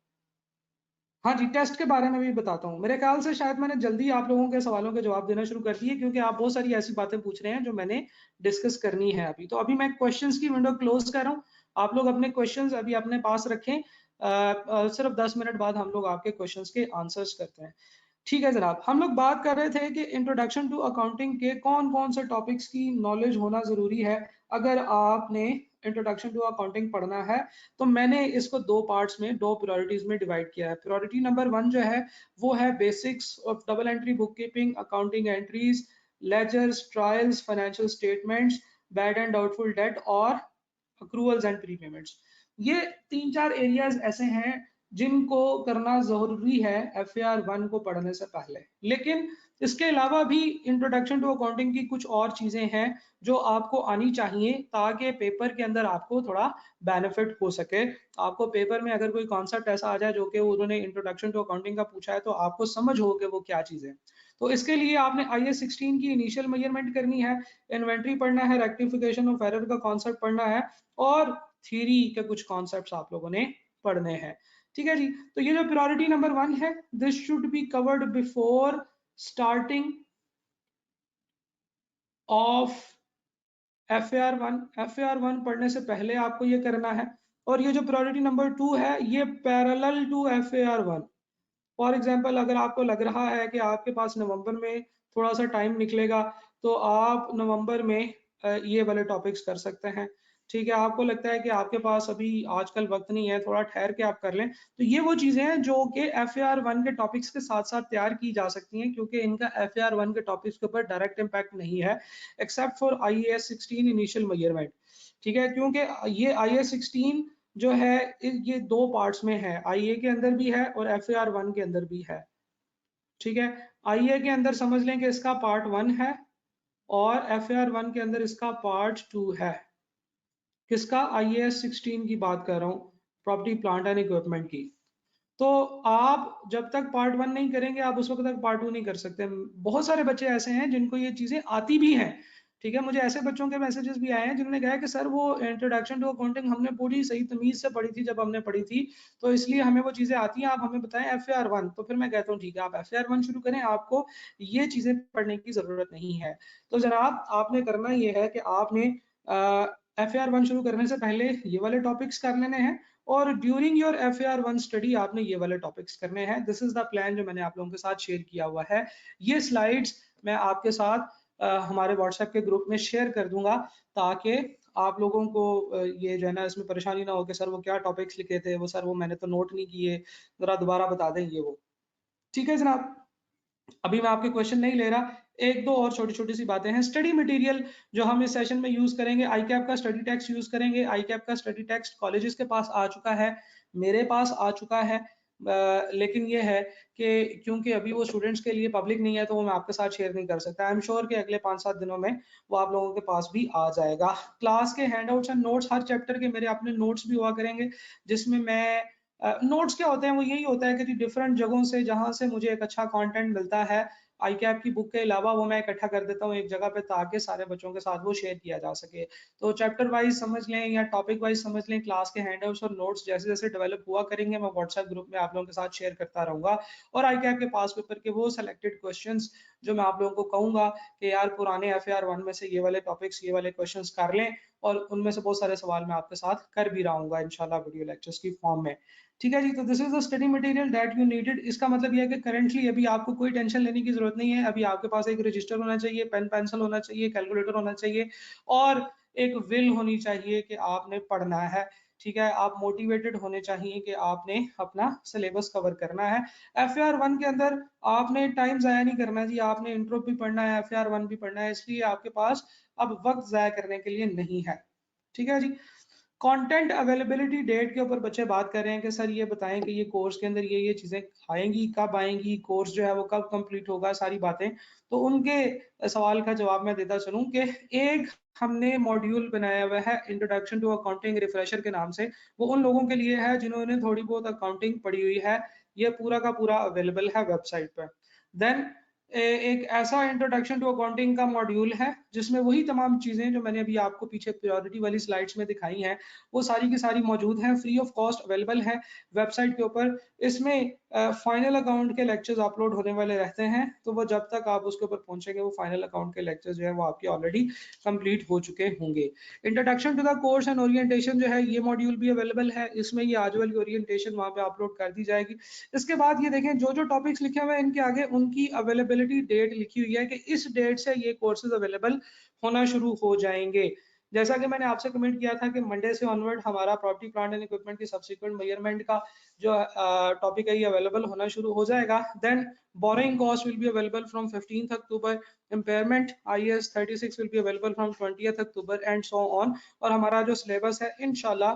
हाँ जी, टेस्ट के बारे में भी बताता हूँ। मेरे ख्याल से शायद मैंने जल्दी आप लोगों के सवालों के जवाब देना शुरू कर दिए, क्योंकि आप बहुत सारी ऐसी बातें पूछ रहे हैं जो मैंने डिस्कस करनी है अभी। तो अभी मैं क्वेश्चंस की विंडो क्लोज कर रहा हूँ। आप लोग अपने क्वेश्चंस अभी अपने पास रखें। सिर्फ 10 मिनट बाद हम लोग आपके क्वेश्चंस के आंसर्स करते हैं। ठीक है जनाब, हम लोग बात कर रहे थे कि इंट्रोडक्शन टू अकाउंटिंग के कौन कौन से टॉपिक्स की नॉलेज होना जरूरी है अगर आपने इंट्रोडक्शन टू अकाउंटिंग पढ़ना है। तो मैंने इसको दो पार्ट्स में, दो प्रायोरिटीज में डिवाइड किया है। प्रायोरिटी नंबर 1 जो है वो है basics of double entry book keeping, accounting entries, ledgers, trials, financial statements, bad and doubtful debt और अक्रूवल्स एंड प्री पेमेंट्स। ये 3-4 एरियाज ऐसे हैं जिनको करना जरूरी है FAR 1 को पढ़ने से पहले। लेकिन इसके अलावा भी इंट्रोडक्शन टू अकाउंटिंग की कुछ और चीजें हैं जो आपको आनी चाहिए, ताकि पेपर के अंदर आपको थोड़ा बेनिफिट हो सके। आपको पेपर में अगर कोई कॉन्सेप्ट ऐसा आ जाए जो कि उन्होंने इंट्रोडक्शन टू अकाउंटिंग का पूछा है, तो आपको समझ हो कि वो क्या चीज है। तो इसके लिए आपने IS 16 की इनिशियल मेजरमेंट करनी है, इन्वेंट्री पढ़ना है, रेक्टिफिकेशन ऑफ एरर का कॉन्सेप्ट पढ़ना है, और थ्योरी के कुछ कॉन्सेप्ट्स आप लोगों ने पढ़ने हैं। ठीक है जी, तो ये जो प्रायोरिटी नंबर 1 है, this should be covered before starting of FAR 1। FAR 1 पढ़ने से पहले आपको ये करना है। और ये जो प्रायोरिटी नंबर 2 है ये parallel to FAR 1। For example, अगर आपको लग रहा है कि आपके पास नवंबर में थोड़ा सा टाइम निकलेगा, तो आप नवंबर में ये वाले टॉपिक्स कर सकते हैं। ठीक है, आपको लगता है कि आपके पास अभी आजकल वक्त नहीं है, थोड़ा ठहर के आप कर लें, तो ये वो चीजें हैं जो कि FAR 1 के टॉपिक्स के साथ साथ तैयार की जा सकती हैं, क्योंकि इनका FAR 1 के टॉपिक्स के ऊपर डायरेक्ट इम्पैक्ट नहीं है, except for IAS 16 initial measurement. ठीक है, क्योंकि ये IAS 16 जो है ये दो पार्ट्स में है, आईए के अंदर भी है और FAR 1 के अंदर भी है। ठीक है, आईए के अंदर समझ लें कि इसका पार्ट 1 है, और FAR 1 के अंदर इसका पार्ट 2 है। किसका? IAS 16 की बात कर रहा हूँ, प्रॉपर्टी प्लांट एंड इक्विपमेंट की। तो आप जब तक पार्ट 1 नहीं करेंगे, आप उस वक्त तक पार्ट 2 नहीं कर सकते। बहुत सारे बच्चे ऐसे हैं जिनको ये चीजें आती भी हैं। ठीक है, मुझे ऐसे बच्चों के मैसेजेस भी आए हैं जिन्होंने कहा कि सर वो इंट्रोडक्शन टू अकाउंटिंग हमने पूरी सही तमीज से पढ़ी थी जब हमने पढ़ी थी, तो इसलिए हमें वो चीजें आती हैं, आप हमें बताएं FAR 1। तो फिर मैं कहता हूँ ठीक है, आप FAR 1 शुरू करें, आपको ये चीजें पढ़ने की जरूरत नहीं है। तो जनाब आपने करना ये है कि आपने FAR 1 शुरू करने से पहले ये वाले टॉपिक्स कर लेने हैं, और ड्यूरिंग योर FAR 1 स्टडी आपने ये वाले टॉपिक्स करने हैं। दिस इज द प्लान जो मैंने आप लोगों के साथ शेयर किया हुआ है। ये स्लाइड्स मैं आपके साथ हमारे व्हाट्सएप के ग्रुप में शेयर कर दूंगा, ताकि आप लोगों को ये जो है ना इसमें परेशानी ना हो कि सर वो क्या टॉपिक्स लिखे थे, वो सर वो मैंने तो नोट नहीं किए, जरा दोबारा बता दें ये वो। ठीक है जनाब, अभी मैं आपके क्वेश्चन नहीं ले रहा। एक दो और छोटी छोटी सी बातें हैं। स्टडी मटेरियल जो हम इस सेशन में यूज करेंगे, आई कैप का स्टडी टेक्स्ट यूज करेंगे। आई कैप का स्टडी टेक्स्ट कॉलेजेस के पास आ चुका है, मेरे पास आ चुका है। लेकिन ये है कि क्योंकि अभी वो स्टूडेंट्स के लिए पब्लिक नहीं है, तो वो मैं आपके साथ शेयर नहीं कर सकता। आई एम श्योर कि अगले 5-7 दिनों में वो आप लोगों के पास भी आ जाएगा। क्लास के handouts and notes, her chapter के मेरे अपने नोट्स भी हुआ करेंगे, जिसमें मैं नोट्स क्या होते हैं, वो यही होता है कि डिफरेंट जगहों से जहाँ से मुझे एक अच्छा कंटेंट मिलता है आई कैप की बुक के अलावा, वो मैं इकट्ठा कर देता हूँ एक जगह पे, ताकि सारे बच्चों के साथ वो शेयर किया जा सके। तो चैप्टर वाइज समझ लें या टॉपिक वाइज समझ लें, क्लास के हैंडआउट्स और नोट्स जैसे जैसे डेवलप हुआ करेंगे, मैं व्हाट्सएप ग्रुप में आप लोगों के साथ शेयर करता रहूंगा। और आई कैप के पास पेपर के वो सेलेक्टेड क्वेश्चंस जो मैं आप लोगों को कहूंगा कि यार पुराने FAR 1 में से ये वाले टॉपिक्स, ये वाले क्वेश्चंस कर लें, और उनमें से बहुत सारे सवाल मैं आपके साथ कर भी रहूंगा इंशाल्लाह वीडियो लेक्चर्स की फॉर्म में। ठीक है जी, तो this is the study material that you needed. इसका मतलब यह है कि करंटली अभी आपको कोई टेंशन लेने की जरूरत नहीं है। अभी आपके पास एक रजिस्टर होना चाहिए, पेन पेंसिल होना चाहिए, कैलकुलेटर होना चाहिए, और एक विल होनी चाहिए कि आपने पढ़ना है। ठीक है, आप मोटिवेटेड होने चाहिए कि आपने अपना सिलेबस कवर करना है। FAR 1 के अंदर आपने टाइम जाया नहीं करना जी, आपने इंट्रो भी पढ़ना है, FAR 1 भी पढ़ना है, इसलिए आपके पास अब वक्त जाया करने के लिए नहीं है। ठीक है जी। कंटेंट अवेलेबिलिटी डेट के ऊपर बच्चे बात कर रहे हैं कि सर ये बताएं कि ये कोर्स के अंदर ये चीजें आएंगी, कब आएंगी, कोर्स जो है वो कब कंप्लीट होगा, सारी बातें। तो उनके सवाल का जवाब मैं देता चलूं कि एक हमने मॉड्यूल बनाया हुआ है इंट्रोडक्शन टू अकाउंटिंग रिफ्रेशर के नाम से। वो उन लोगों के लिए है जिन्होंने थोड़ी बहुत अकाउंटिंग पढ़ी हुई है। ये पूरा का पूरा अवेलेबल है वेबसाइट पर। देन एक ऐसा इंट्रोडक्शन टू अकाउंटिंग का मॉड्यूल है जिसमें वही तमाम चीजें जो मैंने अभी आपको पीछे प्रायोरिटी वाली स्लाइड्स में दिखाई हैं, वो सारी की सारी मौजूद हैं, फ्री ऑफ कॉस्ट अवेलेबल है वेबसाइट के ऊपर। इसमें फाइनल अकाउंट के लेक्चर्स अपलोड होने वाले रहते हैं, तो वो जब तक आप उसके ऊपर पहुंचेंगे, वो फाइनल अकाउंट के लेक्चर्स जो है वो आपके ऑलरेडी कंप्लीट हो चुके होंगे। Introduction to the course and orientation जो है, ये मॉड्यूल भी अवेलेबल है। इसमें ये आज वाली ओरिएंटेशन वहाँ पे अपलोड कर दी जाएगी। इसके बाद ये देखें, जो जो टॉपिक्स लिखे हुए हैं इनके आगे उनकी अवेलेबिलिटी डेट लिखी हुई है कि इस डेट से ये कोर्सेज अवेलेबल होना शुरू हो जाएंगे। जैसा कि मैंने आपसे कमेंट किया था कि मंडे से ऑनवर्ड हमारा प्रॉपर्टी प्लांट एंड इक्विपमेंट की सब्सिक्वेंट मेजरमेंट का जो टॉपिक है ये अवेलेबल होना शुरू हो जाएगा। Then borrowing cost will be available from 15th October, impairment IAS 36 will be available from 20th October and so on. और हमारा जो सिलेबस है इंशाल्लाह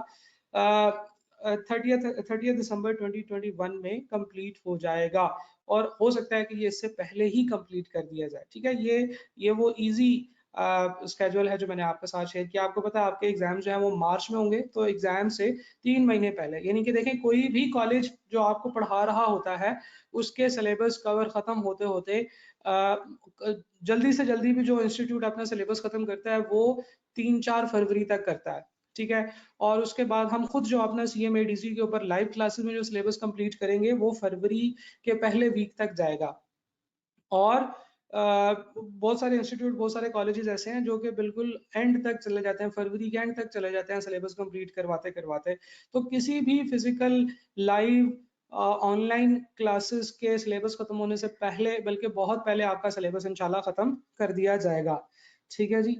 30 दिसंबर 2021 में कंप्लीट हो जाएगा, और हो सकता है कि ये इससे पहले ही कंप्लीट कर दिया जाए। ठीक है, ये वो इजी स्केड्यूल है जो मैंने आपके साथ शेयर किया। आपको पता है आपके एग्जाम जो है वो मार्च में होंगे, तो एग्जाम से 3 महीने पहले, यानी कि देखें कोई भी कॉलेज जो आपको पढ़ा रहा होता है उसके सिलेबस कवर खत्म होते होते जल्दी से जल्दी भी जो इंस्टीट्यूट अपना सिलेबस खत्म करता है वो 3-4 फरवरी तक करता है। ठीक है, और उसके बाद हम खुद जो अपना CMADC के ऊपर लाइव क्लासेस में जो सिलेबस कंप्लीट करेंगे वो फरवरी के पहले वीक तक जाएगा। और बहुत सारे इंस्टीट्यूट, बहुत सारे कॉलेजेस ऐसे हैं जो कि बिल्कुल एंड तक चले जाते हैं, फरवरी के एंड तक चले जाते हैं सिलेबस कंप्लीट करवाते करवाते। तो किसी भी फिजिकल लाइव ऑनलाइन क्लासेस के सिलेबस खत्म होने से पहले, बल्कि बहुत पहले, आपका सिलेबस इंशाल्लाह खत्म कर दिया जाएगा। ठीक है जी।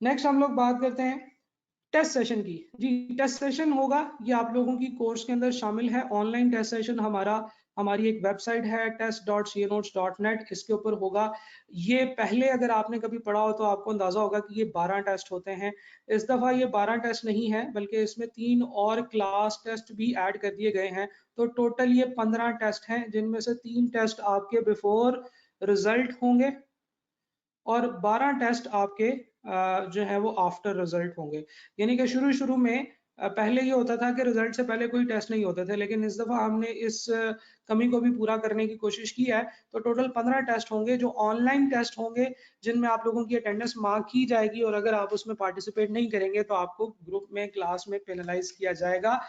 नेक्स्ट हम लोग बात करते हैं टेस्ट सेशन की। जी, टेस्ट सेशन होगा, ये आप लोगों की कोर्स के अंदर शामिल है। ऑनलाइन टेस्ट सेशन हमारी एक वेबसाइट है test.cnotes.net, इसके ऊपर होगा। ये पहले अगर आपने कभी पढ़ा हो तो आपको अंदाजा होगा कि ये 12 टेस्ट होते हैं। इस दफा ये 12 टेस्ट नहीं है, बल्कि इसमें 3 और क्लास टेस्ट भी ऐड कर दिए गए हैं। तो टोटल ये 15 टेस्ट हैं, जिनमें से 3 टेस्ट आपके बिफोर रिजल्ट होंगे और 12 टेस्ट आपके जो है वो आफ्टर रिजल्ट होंगे। यानी कि शुरू शुरू में पहले ये होता था कि रिजल्ट से पहले कोई टेस्ट नहीं होते थे, लेकिन इस दफा हमने इस कमी को भी पूरा करने की कोशिश की है। तो टोटल 15 टेस्ट होंगे जो ऑनलाइन टेस्ट होंगे, जिनमें आप लोगों की अटेंडेंस मार्क की जाएगी, और अगर आप उसमें पार्टिसिपेट नहीं करेंगे तो आपको ग्रुप में, क्लास में पेनलाइज किया जाएगा।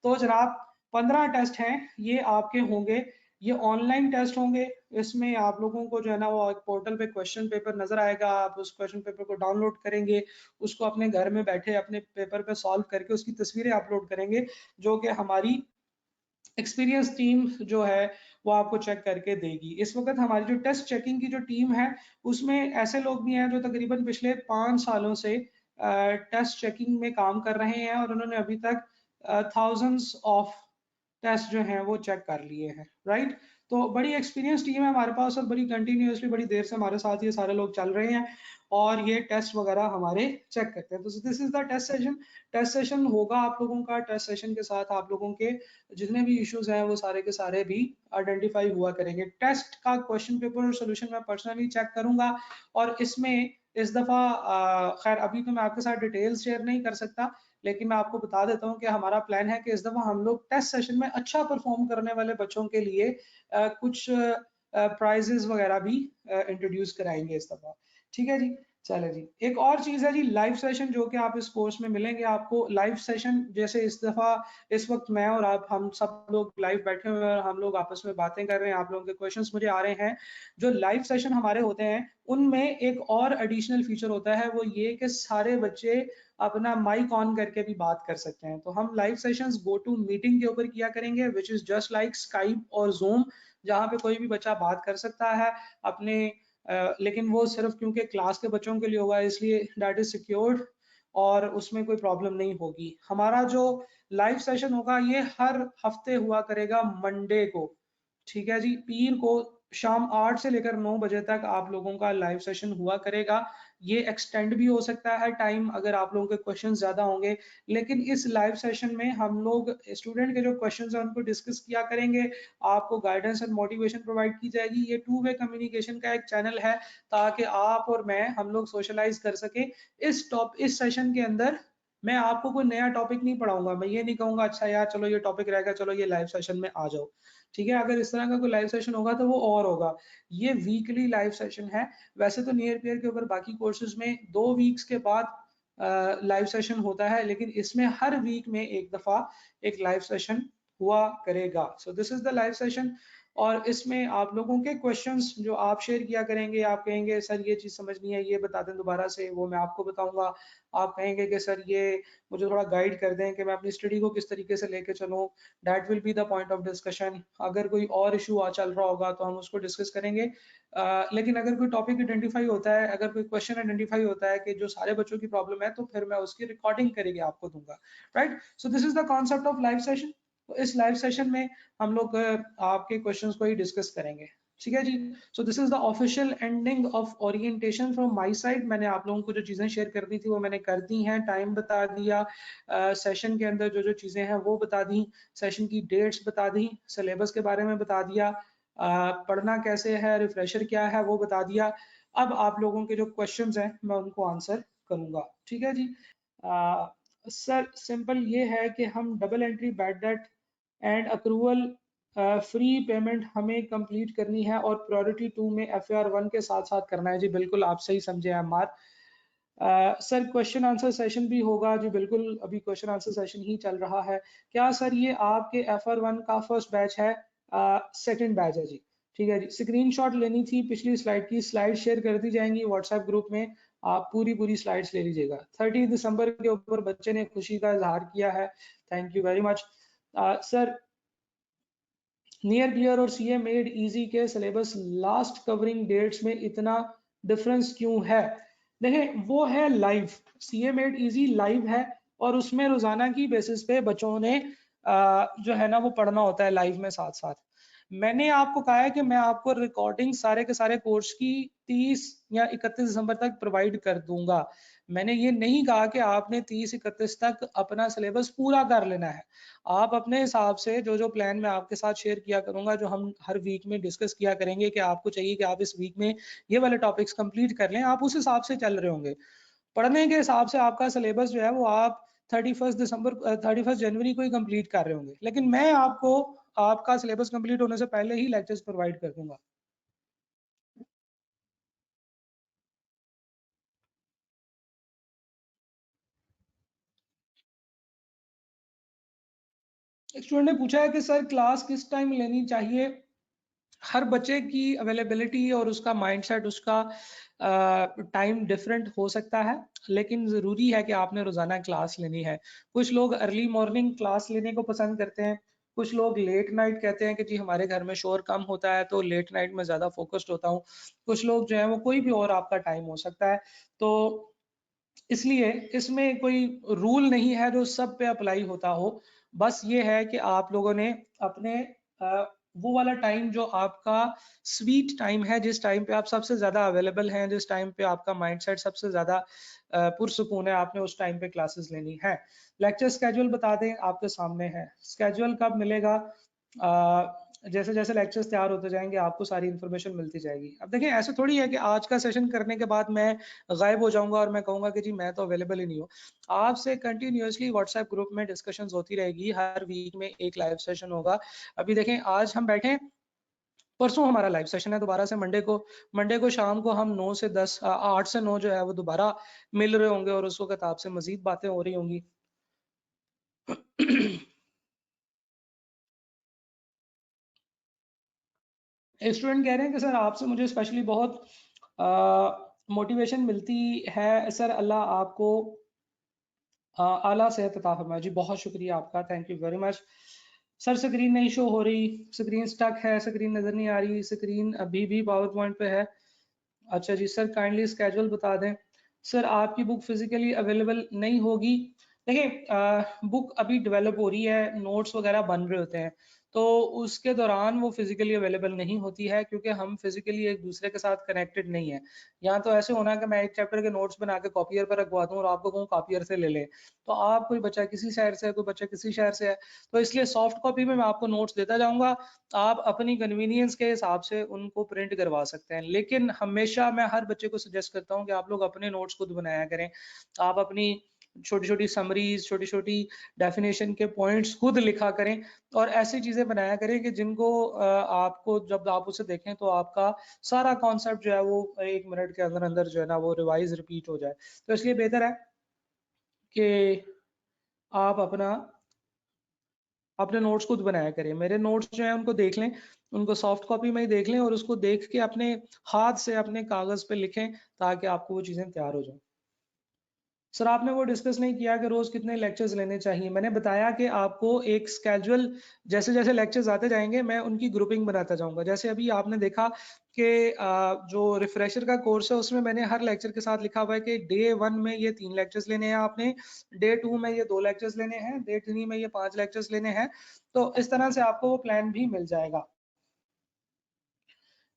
तो जनाब 15 टेस्ट हैं, ये आपके होंगे, ये ऑनलाइन टेस्ट होंगे। इसमें आप लोगों को जो है ना वो एक पोर्टल पे क्वेश्चन पेपर नजर आएगा, आप उस क्वेश्चन पेपर को डाउनलोड करेंगे, उसको अपने घर में बैठे अपने पेपर पे सॉल्व करके उसकी तस्वीरें अपलोड करेंगे, जो कि हमारी एक्सपीरियंस टीम जो है वो आपको चेक करके देगी। इस वक्त हमारी जो टेस्ट चेकिंग की जो टीम है उसमें ऐसे लोग भी हैं जो तकरीबन पिछले 5 सालों से टेस्ट चेकिंग में काम कर रहे हैं, और उन्होंने अभी तक थाउजेंड्स ऑफ टेस्ट जो हैं वो चेक कर लिए हैं। राइट, तो बड़ी एक्सपीरियंस टीम है हमारे पास और बड़ी कंटिन्यूसली बड़ी देर से हमारे साथ ये सारे लोग चल रहे हैं और ये टेस्ट वगैरह हमारे चेक करते हैं। तो this is the test session. Test session होगा आप लोगों का। टेस्ट सेशन के साथ आप लोगों के जितने भी इश्यूज हैं वो सारे के सारे भी आइडेंटिफाई हुआ करेंगे। टेस्ट का क्वेश्चन पेपर और सोल्यूशन मैं पर्सनली चेक करूंगा और इसमें इस दफा खैर अभी तो मैं आपके साथ डिटेल्स शेयर नहीं कर सकता, लेकिन मैं आपको बता देता हूँ कि हमारा प्लान है कि इस दफा हम लोग टेस्ट सेशन में अच्छा परफॉर्म करने वाले बच्चों के लिए कुछ प्राइजेस वगैरह भी इंट्रोड्यूस कराएंगे इस दफा। ठीक है जी। चले जी, एक और चीज है जी लाइव सेशन जो कि आप इस कोर्स में मिलेंगे आपको। लाइव सेशन जैसे इस दफा इस वक्त मैं और आप हम सब लोग लाइव बैठे हुए हैं और हम लोग आपस में बातें कर रहे हैं, आप लोगों के क्वेश्चंस मुझे आ रहे हैं। जो लाइव सेशन हमारे होते हैं उनमें एक और एडिशनल फीचर होता है, वो ये कि सारे बच्चे अपना माइक ऑन करके भी बात कर सकते हैं। तो हम live sessions go to meeting के ऊपर किया करेंगे which is just like Skype और जूम, जहाँ पे कोई भी बच्चा बात कर सकता है अपने लेकिन वो सिर्फ क्योंकि क्लास के बच्चों के लिए होगा इसलिए दैट इज सिक्योर्ड और उसमें कोई प्रॉब्लम नहीं होगी। हमारा जो लाइव सेशन होगा ये हर हफ्ते हुआ करेगा मंडे को। ठीक है जी, पीर को शाम 8 से लेकर 9 बजे तक आप लोगों का लाइव सेशन हुआ करेगा। ये एक्सटेंड भी हो सकता है टाइम अगर आप लोगों के क्वेश्चन ज्यादा होंगे, लेकिन इस लाइव सेशन में हम लोग स्टूडेंट के जो क्वेश्चन हैं उनको डिस्कस किया करेंगे। आपको गाइडेंस एंड मोटिवेशन प्रोवाइड की जाएगी। ये टू वे कम्युनिकेशन का एक चैनल है ताकि आप और मैं हम लोग सोशलाइज कर सके। इस सेशन के अंदर मैं आपको कोई नया टॉपिक नहीं पढ़ाऊंगा। मैं ये नहीं कहूंगा अच्छा यार चलो ये टॉपिक रहेगा, चलो ये लाइव सेशन में आ जाओ। ठीक है, अगर इस तरह का कोई लाइव सेशन होगा तो वो और होगा। ये वीकली लाइव सेशन है। वैसे तो नियर पेयर के ऊपर बाकी कोर्सेज में 2 वीक्स के बाद लाइव सेशन होता है, लेकिन इसमें हर वीक में एक दफा एक लाइव सेशन हुआ करेगा। सो this is the live session और इसमें आप लोगों के क्वेश्चंस जो आप शेयर किया करेंगे, आप कहेंगे सर ये चीज समझ नहीं है, ये बता दें दोबारा से, वो मैं आपको बताऊंगा। आप कहेंगे कि सर ये मुझे थोड़ा गाइड कर दें कि मैं अपनी स्टडी को किस तरीके से लेके चलूं, that will be the point of discussion. अगर कोई और इशू चल रहा होगा तो हम उसको डिस्कस करेंगे। लेकिन अगर कोई टॉपिक आइडेंटिफाई होता है, अगर कोई क्वेश्चन आइडेंटिफाई होता है कि जो सारे बच्चों की प्रॉब्लम है, तो फिर मैं उसकी रिकॉर्डिंग करके आपको दूंगा। Right, so this is the concept of live session. तो इस लाइव सेशन में हम लोग आपके क्वेश्चंस को ही डिस्कस करेंगे। ठीक है जी। So this is the official ending of orientation from my side. मैंने आप लोगों को जो चीजें शेयर कर दी थी वो मैंने कर दी हैं। टाइम बता दिया, सेशन के अंदर जो जो चीजें हैं वो बता दी, सेशन की डेट्स बता दी, सिलेबस के बारे में बता दिया, पढ़ना कैसे है, रिफ्रेशर क्या है वो बता दिया। अब आप लोगों के जो क्वेश्चंस हैं मैं उनको आंसर करूंगा। ठीक है जी। सर सिंपल ये है कि हम double entry bad debt and accrual free payment हमें कंप्लीट करनी है और प्रायोरिटी 2 में FAR 1 के साथ साथ करना है। जी बिल्कुल, आप सही समझे Ammar. Sir question answer session भी होगा? जी बिल्कुल, अभी क्वेश्चन आंसर सेशन ही चल रहा है। क्या सर ये आपके FR1 का फर्स्ट बैच है? सेकंड बैच है जी। ठीक है जी, स्क्रीनशॉट लेनी थी पिछली स्लाइड की, स्लाइड शेयर कर दी जाएंगी व्हाट्सएप ग्रुप में, आप पूरी पूरी स्लाइड्स ले लीजिएगा। 30 दिसंबर के ऊपर बच्चे ने खुशी का इजहार किया है, thank you very much. Sir near clear और CA मेड इजी के सिलेबस लास्ट कवरिंग डेट्स में इतना डिफरेंस क्यों है? देखें वो है live, CA made easy live है और उसमें रोजाना की बेसिस पे बच्चों ने जो है ना वो पढ़ना होता है लाइव में साथ साथ। मैंने आपको कहा है कि मैं आपको रिकॉर्डिंग सारे के सारे कोर्स की 30 या 31 दिसंबर तक प्रोवाइड कर दूंगा। मैंने ये नहीं कहा कि आपने 30-31 तक अपना सिलेबस पूरा कर लेना है। आप अपने हिसाब से जो जो प्लान मैं आपके साथ शेयर किया करूंगा, जो हम हर वीक में डिस्कस किया करेंगे कि आपको चाहिए कि आप इस वीक में ये वाले टॉपिक्स कंप्लीट कर लें, आप उस हिसाब से चल रहे होंगे। पढ़ने के हिसाब से आपका सिलेबस जो है वो आप 31 जनवरी को ही कंप्लीट कर रहे होंगे, लेकिन मैं आपको आपका सिलेबस कंप्लीट होने से पहले ही लेक्चर्स प्रोवाइड कर दूंगा। एक स्टूडेंट ने पूछा है कि सर क्लास किस टाइम लेनी चाहिए? हर बच्चे की अवेलेबिलिटी और उसका माइंडसेट, उसका टाइम डिफरेंट हो सकता है, लेकिन ज़रूरी है कि आपने रोज़ाना क्लास लेनी है। कुछ लोग अर्ली मॉर्निंग क्लास लेने को पसंद करते हैं, कुछ लोग लेट नाइट कहते हैं कि जी हमारे घर में शोर कम होता है तो लेट नाइट में ज़्यादा फोकस्ड होता हूँ। कुछ लोग जो है वो कोई भी और आपका टाइम हो सकता है। तो इसलिए इसमें कोई रूल नहीं है जो सब पे अप्लाई होता हो। बस ये है कि आप लोगों ने अपने वो वाला टाइम जो आपका स्वीट टाइम है, जिस टाइम पे आप सबसे ज़्यादा अवेलेबल हैं, जिस टाइम पे आपका माइंडसेट सबसे ज़्यादा पुरसुकून है, आपने उस टाइम पे क्लासेस लेनी है। लेक्चर स्केड्यूल बता दें, आपके सामने है। स्केड्यूल कब मिलेगा? जैसे जैसे लेक्चर्स तैयार होते जाएंगे आपको सारी इन्फॉर्मेशन मिलती जाएगी। अब देखिए ऐसे थोड़ी है कि आज का सेशन करने के बाद मैं गायब हो जाऊंगा और मैं कहूंगा कि जी मैं तो अवेलेबल ही नहीं हूँ। आपसे कंटिन्यूअसली व्हाट्सएप ग्रुप में डिस्कशंस होती रहेगी, हर वीक में एक लाइव सेशन होगा। अभी देखें आज हम बैठे हैं, परसों हमारा लाइव सेशन है दोबारा से मंडे को शाम को हम 9 से 10 8 से 9 जो है वो दोबारा मिल रहे होंगे और उस वक्त आपसे मजीद बातें हो रही होंगी। स्टूडेंट कह रहे हैं कि सर आपसे मुझे स्पेशली बहुत मोटिवेशन मिलती है सर, अल्लाह आपको आला सेहत अता फरमाए। जी बहुत शुक्रिया आपका, thank you very much. Sir screen नहीं शो हो रही, स्क्रीन स्टक है, स्क्रीन नज़र नहीं आ रही, स्क्रीन अभी भी पावर पॉइंट पे है। अच्छा जी सर काइंडली स्केड्यूल बता दें। सर आपकी बुक फिजिकली अवेलेबल नहीं होगी। देखिए बुक अभी डेवलप हो रही है, नोट्स वगैरह बन रहे होते हैं, तो उसके दौरान वो फिजिकली अवेलेबल नहीं होती है क्योंकि हम फिजिकली एक दूसरे के साथ कनेक्टेड नहीं है। यहाँ तो ऐसे होना कि मैं एक चैप्टर के नोट्स बना के कॉपियर पर रखवा दूँ और आपको कहूँ कॉपियर से ले ले, तो आप कोई बच्चा किसी शहर से है, कोई बच्चा किसी शहर से है, तो इसलिए सॉफ्ट कॉपी में मैं आपको नोट्स देता जाऊंगा। आप अपनी कन्वीनियंस के हिसाब से उनको प्रिंट करवा सकते हैं, लेकिन हमेशा मैं हर बच्चे को सजेस्ट करता हूँ कि आप लोग अपने नोट्स खुद बनाया करें। आप अपनी छोटी छोटी समरीज, छोटी छोटी डेफिनेशन के पॉइंट्स खुद लिखा करें और ऐसी चीजें बनाया करें कि जिनको आपको जब आप उसे देखें तो आपका सारा कॉन्सेप्ट जो है वो 1 मिनट के अंदर अंदर जो है ना वो रिवाइज रिपीट हो जाए। तो इसलिए बेहतर है कि आप अपने नोट्स खुद बनाया करें। मेरे नोट्स जो हैं उनको देख लें, उनको सॉफ्ट कॉपी में ही देख लें और उसको देख के अपने हाथ से अपने कागज़ पे लिखें ताकि आपको वो चीज़ें तैयार हो जाएँ। सर आपने वो डिस्कस नहीं किया कि रोज कितने लेक्चर्स लेने चाहिए। मैंने बताया कि आपको एक स्केड्यूल, जैसे जैसे लेक्चर्स आते जाएंगे मैं उनकी ग्रुपिंग बनाता जाऊंगा। जैसे अभी आपने देखा कि जो रिफ्रेशर का कोर्स है उसमें मैंने हर लेक्चर के साथ लिखा हुआ है कि डे 1 में ये 3 लेक्चर्स लेने हैं आपने, डे 2 में ये 2 लेक्चर्स लेने हैं, डे 3 में ये 5 लेक्चर्स लेने हैं। तो इस तरह से आपको वो प्लान भी मिल जाएगा।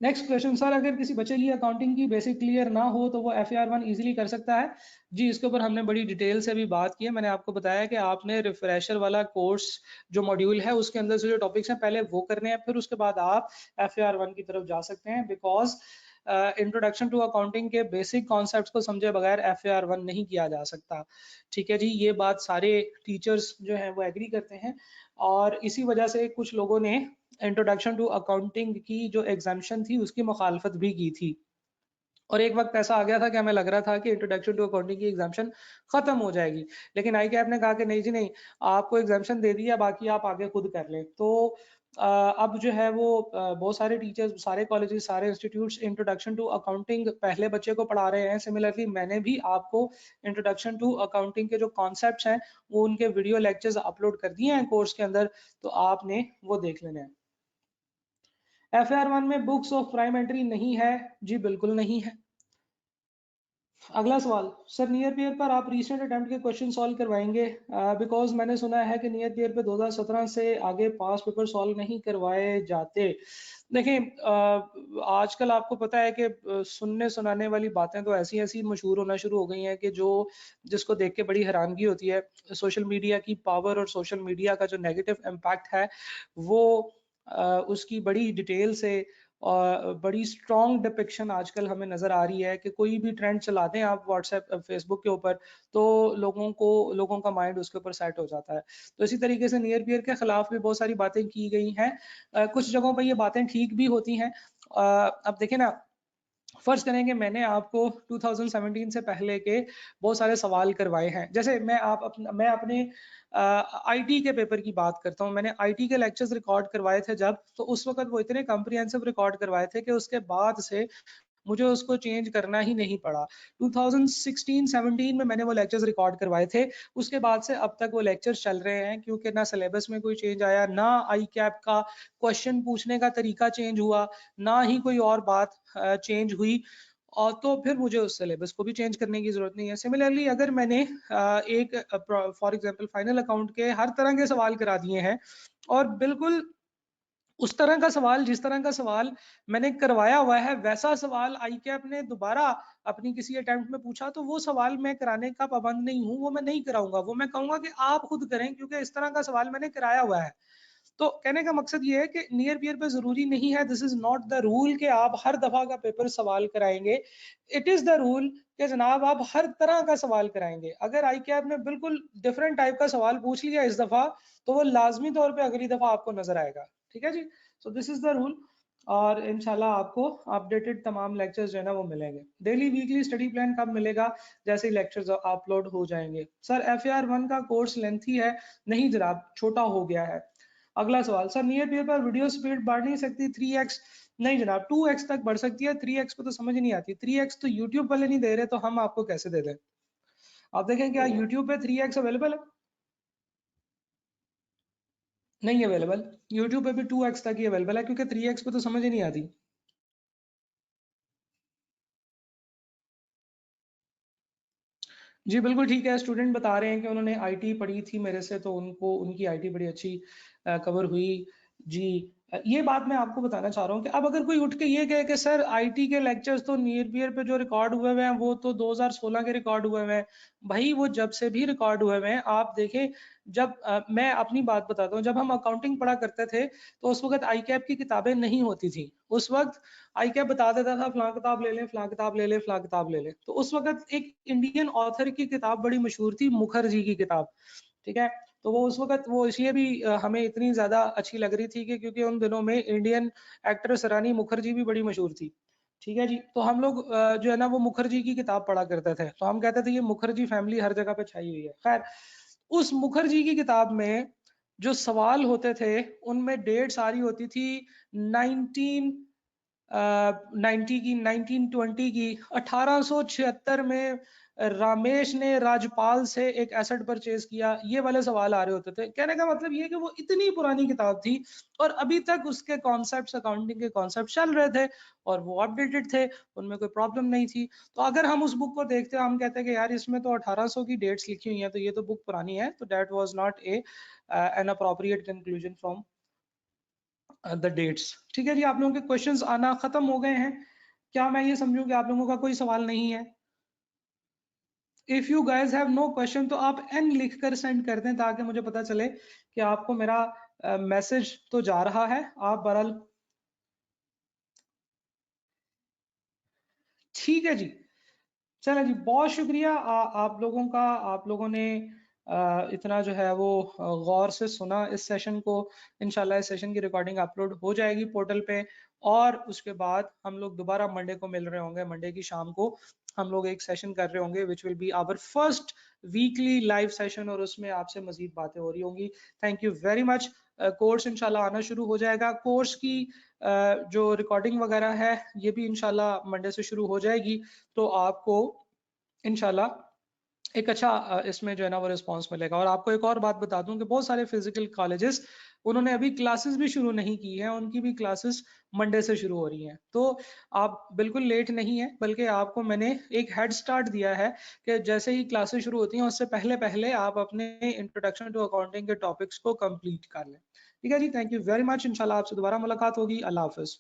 नेक्स्ट क्वेश्चन सर, अगर किसी बच्चे के लिए अकाउंटिंग की बेसिक क्लियर ना हो तो वो FAR 1 इजीली कर सकता है? जी इसके ऊपर हमने बड़ी डिटेल से अभी बात की है। मैंने आपको बताया कि आपने रिफ्रेशर वाला कोर्स जो मॉड्यूल है उसके अंदर से जो टॉपिक्स हैं पहले वो करने हैं, फिर उसके बाद आप FAR 1 की तरफ जा सकते हैं। बिकॉज इंट्रोडक्शन टू अकाउंटिंग के बेसिक कॉन्सेप्ट्स को समझे बगैर FAR 1 नहीं किया जा सकता। ठीक है जी, ये बात सारे टीचर्स जो हैं वो एग्री करते हैं और इसी वजह से कुछ लोगों ने इंट्रोडक्शन टू अकाउंटिंग की जो एग्जामिशन थी उसकी मुखालफत भी की थी। और एक वक्त ऐसा आ गया था कि हमें लग रहा था कि इंट्रोडक्शन टू अकाउंटिंग की एग्जामिशन खत्म हो जाएगी, लेकिन आई कैप ने कहा कि नहीं जी नहीं, आपको एग्जामिशन दे दिया, बाकी आप आगे खुद कर लें। तो अब जो है वो बहुत सारे टीचर्स, सारे कॉलेजेस, सारे इंस्टीट्यूट्स इंट्रोडक्शन टू अकाउंटिंग पहले बच्चे को पढ़ा रहे हैं। सिमिलरली मैंने भी आपको इंट्रोडक्शन टू अकाउंटिंग के जो कॉन्सेप्ट्स हैं वो उनके वीडियो लेक्चर्स अपलोड कर दिए हैं कोर्स के अंदर, तो आपने वो देख लेना है। FAR 1 में बुक्स ऑफ प्राइम एंट्री नहीं है? जी बिल्कुल नहीं है। अगला सवाल सर, नियर पेयर पर आप रीसेंट अटेम्प्ट के क्वेश्चन सॉल्व करवाएंगे? बिकॉज मैंने सुना है कि नियर पेयर पे 2017 से आगे पास पेपर सॉल्व नहीं करवाए जाते। देखें आजकल आपको पता है कि सुनने सुनाने वाली बातें तो ऐसी ऐसी मशहूर होना शुरू हो गई हैं कि जो जिसको देख के बड़ी हैरानगी होती है। सोशल मीडिया की पावर और सोशल मीडिया का जो नेगेटिव इम्पैक्ट है वो उसकी बड़ी डिटेल से और बड़ी स्ट्रॉन्ग डिपिक्शन आजकल हमें नज़र आ रही है कि कोई भी ट्रेंड चला दें आप व्हाट्सएप फेसबुक के ऊपर, तो लोगों का माइंड उसके ऊपर सेट हो जाता है। तो इसी तरीके से नियर पियर के खिलाफ भी बहुत सारी बातें की गई हैं। कुछ जगहों पर ये बातें ठीक भी होती हैं। अब देखिए ना, फर्ज करें कि मैंने आपको 2017 से पहले के बहुत सारे सवाल करवाए हैं। जैसे मैं अपने आईटी के पेपर की बात करता हूँ। मैंने आईटी के लेक्चर्स रिकॉर्ड करवाए थे जब, तो उस वक़्त वो इतने कॉम्प्रिहेंसिव रिकॉर्ड करवाए थे कि उसके बाद से मुझे उसको चेंज करना ही नहीं पड़ा। 2016-17 में मैंने वो लेक्चर्स रिकॉर्ड करवाए थे। उसके बाद से अब तक वो लेक्चर्स चल रहे हैं क्योंकि ना सिलेबस में कोई चेंज आया, ना आई कैप का क्वेश्चन पूछने का तरीका चेंज हुआ, ना ही कोई और बात चेंज हुई। और तो फिर मुझे उस सिलेबस को भी चेंज करने की ज़रूरत नहीं है। सिमिलरली अगर मैंने एक फॉर एग्ज़ाम्पल फाइनल अकाउंट के हर तरह के सवाल करा दिए हैं और बिल्कुल उस तरह का सवाल, जिस तरह का सवाल मैंने करवाया हुआ है, वैसा सवाल आईकैप ने दोबारा अपनी किसी अटेम्प्ट में पूछा तो वो सवाल मैं कराने का पाबंद नहीं हूँ, वो मैं नहीं कराऊंगा। वो मैं कहूंगा कि आप खुद करें, क्योंकि इस तरह का सवाल मैंने कराया हुआ है। तो कहने का मकसद ये है कि नियर पियर पे जरूरी नहीं है, this is not the rule कि आप हर दफा का पेपर सवाल कराएंगे। इट इज द रूल कि जनाब आप हर तरह का सवाल कराएंगे। अगर आई कैब ने बिल्कुल डिफरेंट टाइप का सवाल पूछ लिया इस दफा, तो वो लाजमी तौर पे अगली दफा आपको नजर आएगा। ठीक है जी, so this is the rule. और इंशाल्लाह आपको अपडेटेड तमाम लेक्चर्स जो है ना वो मिलेंगे। डेली वीकली स्टडी प्लान कब मिलेगा? जैसे ही लेक्चर्स अपलोड हो जाएंगे। सर FAR 1 का कोर्स लेंथी है? नहीं जनाब, छोटा हो गया है। अगला सवाल, सर नियर पियर पर वीडियो स्पीड बढ़ नहीं सकती 3x? नहीं जनाब, 2x तक बढ़ सकती है, 3x को तो समझ नहीं आती। 3x तो यूट्यूब वाले नहीं दे रहे, तो हम आपको कैसे दे दें? आप देखें क्या यूट्यूब पे 3x अवेलेबल है? नहीं अवेलेबल। यूट्यूब पे भी 2x तक ही अवेलेबल है, क्योंकि 3x को तो समझ ही नहीं आती। जी बिल्कुल ठीक है। स्टूडेंट बता रहे हैं कि उन्होंने आईटी पढ़ी थी मेरे से, तो उनको उनकी आईटी बड़ी अच्छी कवर हुई। जी ये बात मैं आपको बताना चाह रहा हूँ कि अब अगर कोई उठ के ये कहे कि सर आईटी के लेक्चर्स तो नियर पियर पे जो रिकॉर्ड हुए हुए हैं वो तो 2016 के रिकॉर्ड हुए हुए हैं। भाई वो जब से भी रिकॉर्ड हुए हुए हैं। आप देखें, जब मैं अपनी बात बताता हूँ, जब हम अकाउंटिंग पढ़ा करते थे तो उस वक्त आई कैप की किताबें नहीं होती थी। उस वक्त आई क्या बता देता था, फलां किताब ले लें, फलां किताब ले लें, फलां किताब ले लें। तो उस वक्त एक इंडियन ऑथर की किताब बड़ी मशहूर थी, मुखर्जी की किताब। ठीक है, तो वो उस वक्त वो इसलिए भी हमें इतनी ज्यादा अच्छी लग रही थी कि क्योंकि उन दिनों में इंडियन एक्ट्रेस रानी मुखर्जी भी बड़ी मशहूर थी। ठीक है जी, तो हम लोग जो है ना वो मुखर्जी की किताब पढ़ा करते थे, तो हम कहते थे ये मुखर्जी फैमिली हर जगह पे छाई हुई है। खैर, उस मुखर्जी की किताब में जो सवाल होते थे उनमें डेट सारी होती थी 19 90 की, 1920 की। 1876 में रामेश ने राजपाल से एक एसेट परचेज किया, ये वाले सवाल आ रहे होते थे। कहने का मतलब ये कि वो इतनी पुरानी किताब थी और अभी तक उसके कॉन्सेप्ट्स, अकाउंटिंग के कॉन्सेप्ट चल रहे थे और वो अपडेटेड थे, उनमें कोई प्रॉब्लम नहीं थी। तो अगर हम उस बुक को देखते हैं, हम कहते हैं कि यार इसमें तो 1800 की डेट्स लिखी हुई हैं, तो ये तो बुक पुरानी है, तो that was not a an appropriate conclusion from the dates. ठीक है जी, आप लोगों के क्वेश्चंस आना खत्म हो गए हैं? क्या मैं ये समझूं कि आप लोगों का कोई सवाल नहीं है? If you guys have no question तो आप एन लिख कर सेंड कर दें, ताकि मुझे पता चले कि आपको मेरा मैसेज तो जा रहा है। आप बहरहाल ठीक है जी। चलें जी, बहुत शुक्रिया आप लोगों का। आप लोगों ने इतना जो है वो गौर से सुना इस सेशन को। इंशाल्लाह इस सेशन की रिकॉर्डिंग अपलोड हो जाएगी पोर्टल पे, और उसके बाद हम लोग दोबारा मंडे को मिल रहे होंगे। मंडे की शाम को हम लोग एक सेशन कर रहे होंगे which will be our first weekly live session, और उसमें आपसे मजीद बातें हो रही होंगी। Thank you very much. Course इंशाल्लाह आना शुरू हो जाएगा। कोर्स की जो रिकॉर्डिंग वगैरह है ये भी इंशाल्लाह मंडे से शुरू हो जाएगी, तो आपको इंशाल्लाह एक अच्छा इसमें जो है ना वो रिस्पांस मिलेगा। और आपको एक और बात बता दूं कि बहुत सारे फिजिकल कॉलेजेस उन्होंने अभी क्लासेस भी शुरू नहीं की हैं, उनकी भी क्लासेस मंडे से शुरू हो रही हैं। तो आप बिल्कुल लेट नहीं है, बल्कि आपको मैंने एक हेड स्टार्ट दिया है कि जैसे ही क्लासेस शुरू होती हैं उससे पहले पहले आप अपने इंट्रोडक्शन टू अकाउंटिंग के टॉपिक्स को कंप्लीट कर लें। ठीक है जी, थैंक यू वेरी मच। इंशाल्लाह आपसे दोबारा मुलाकात होगी। अल्लाह हाफिज।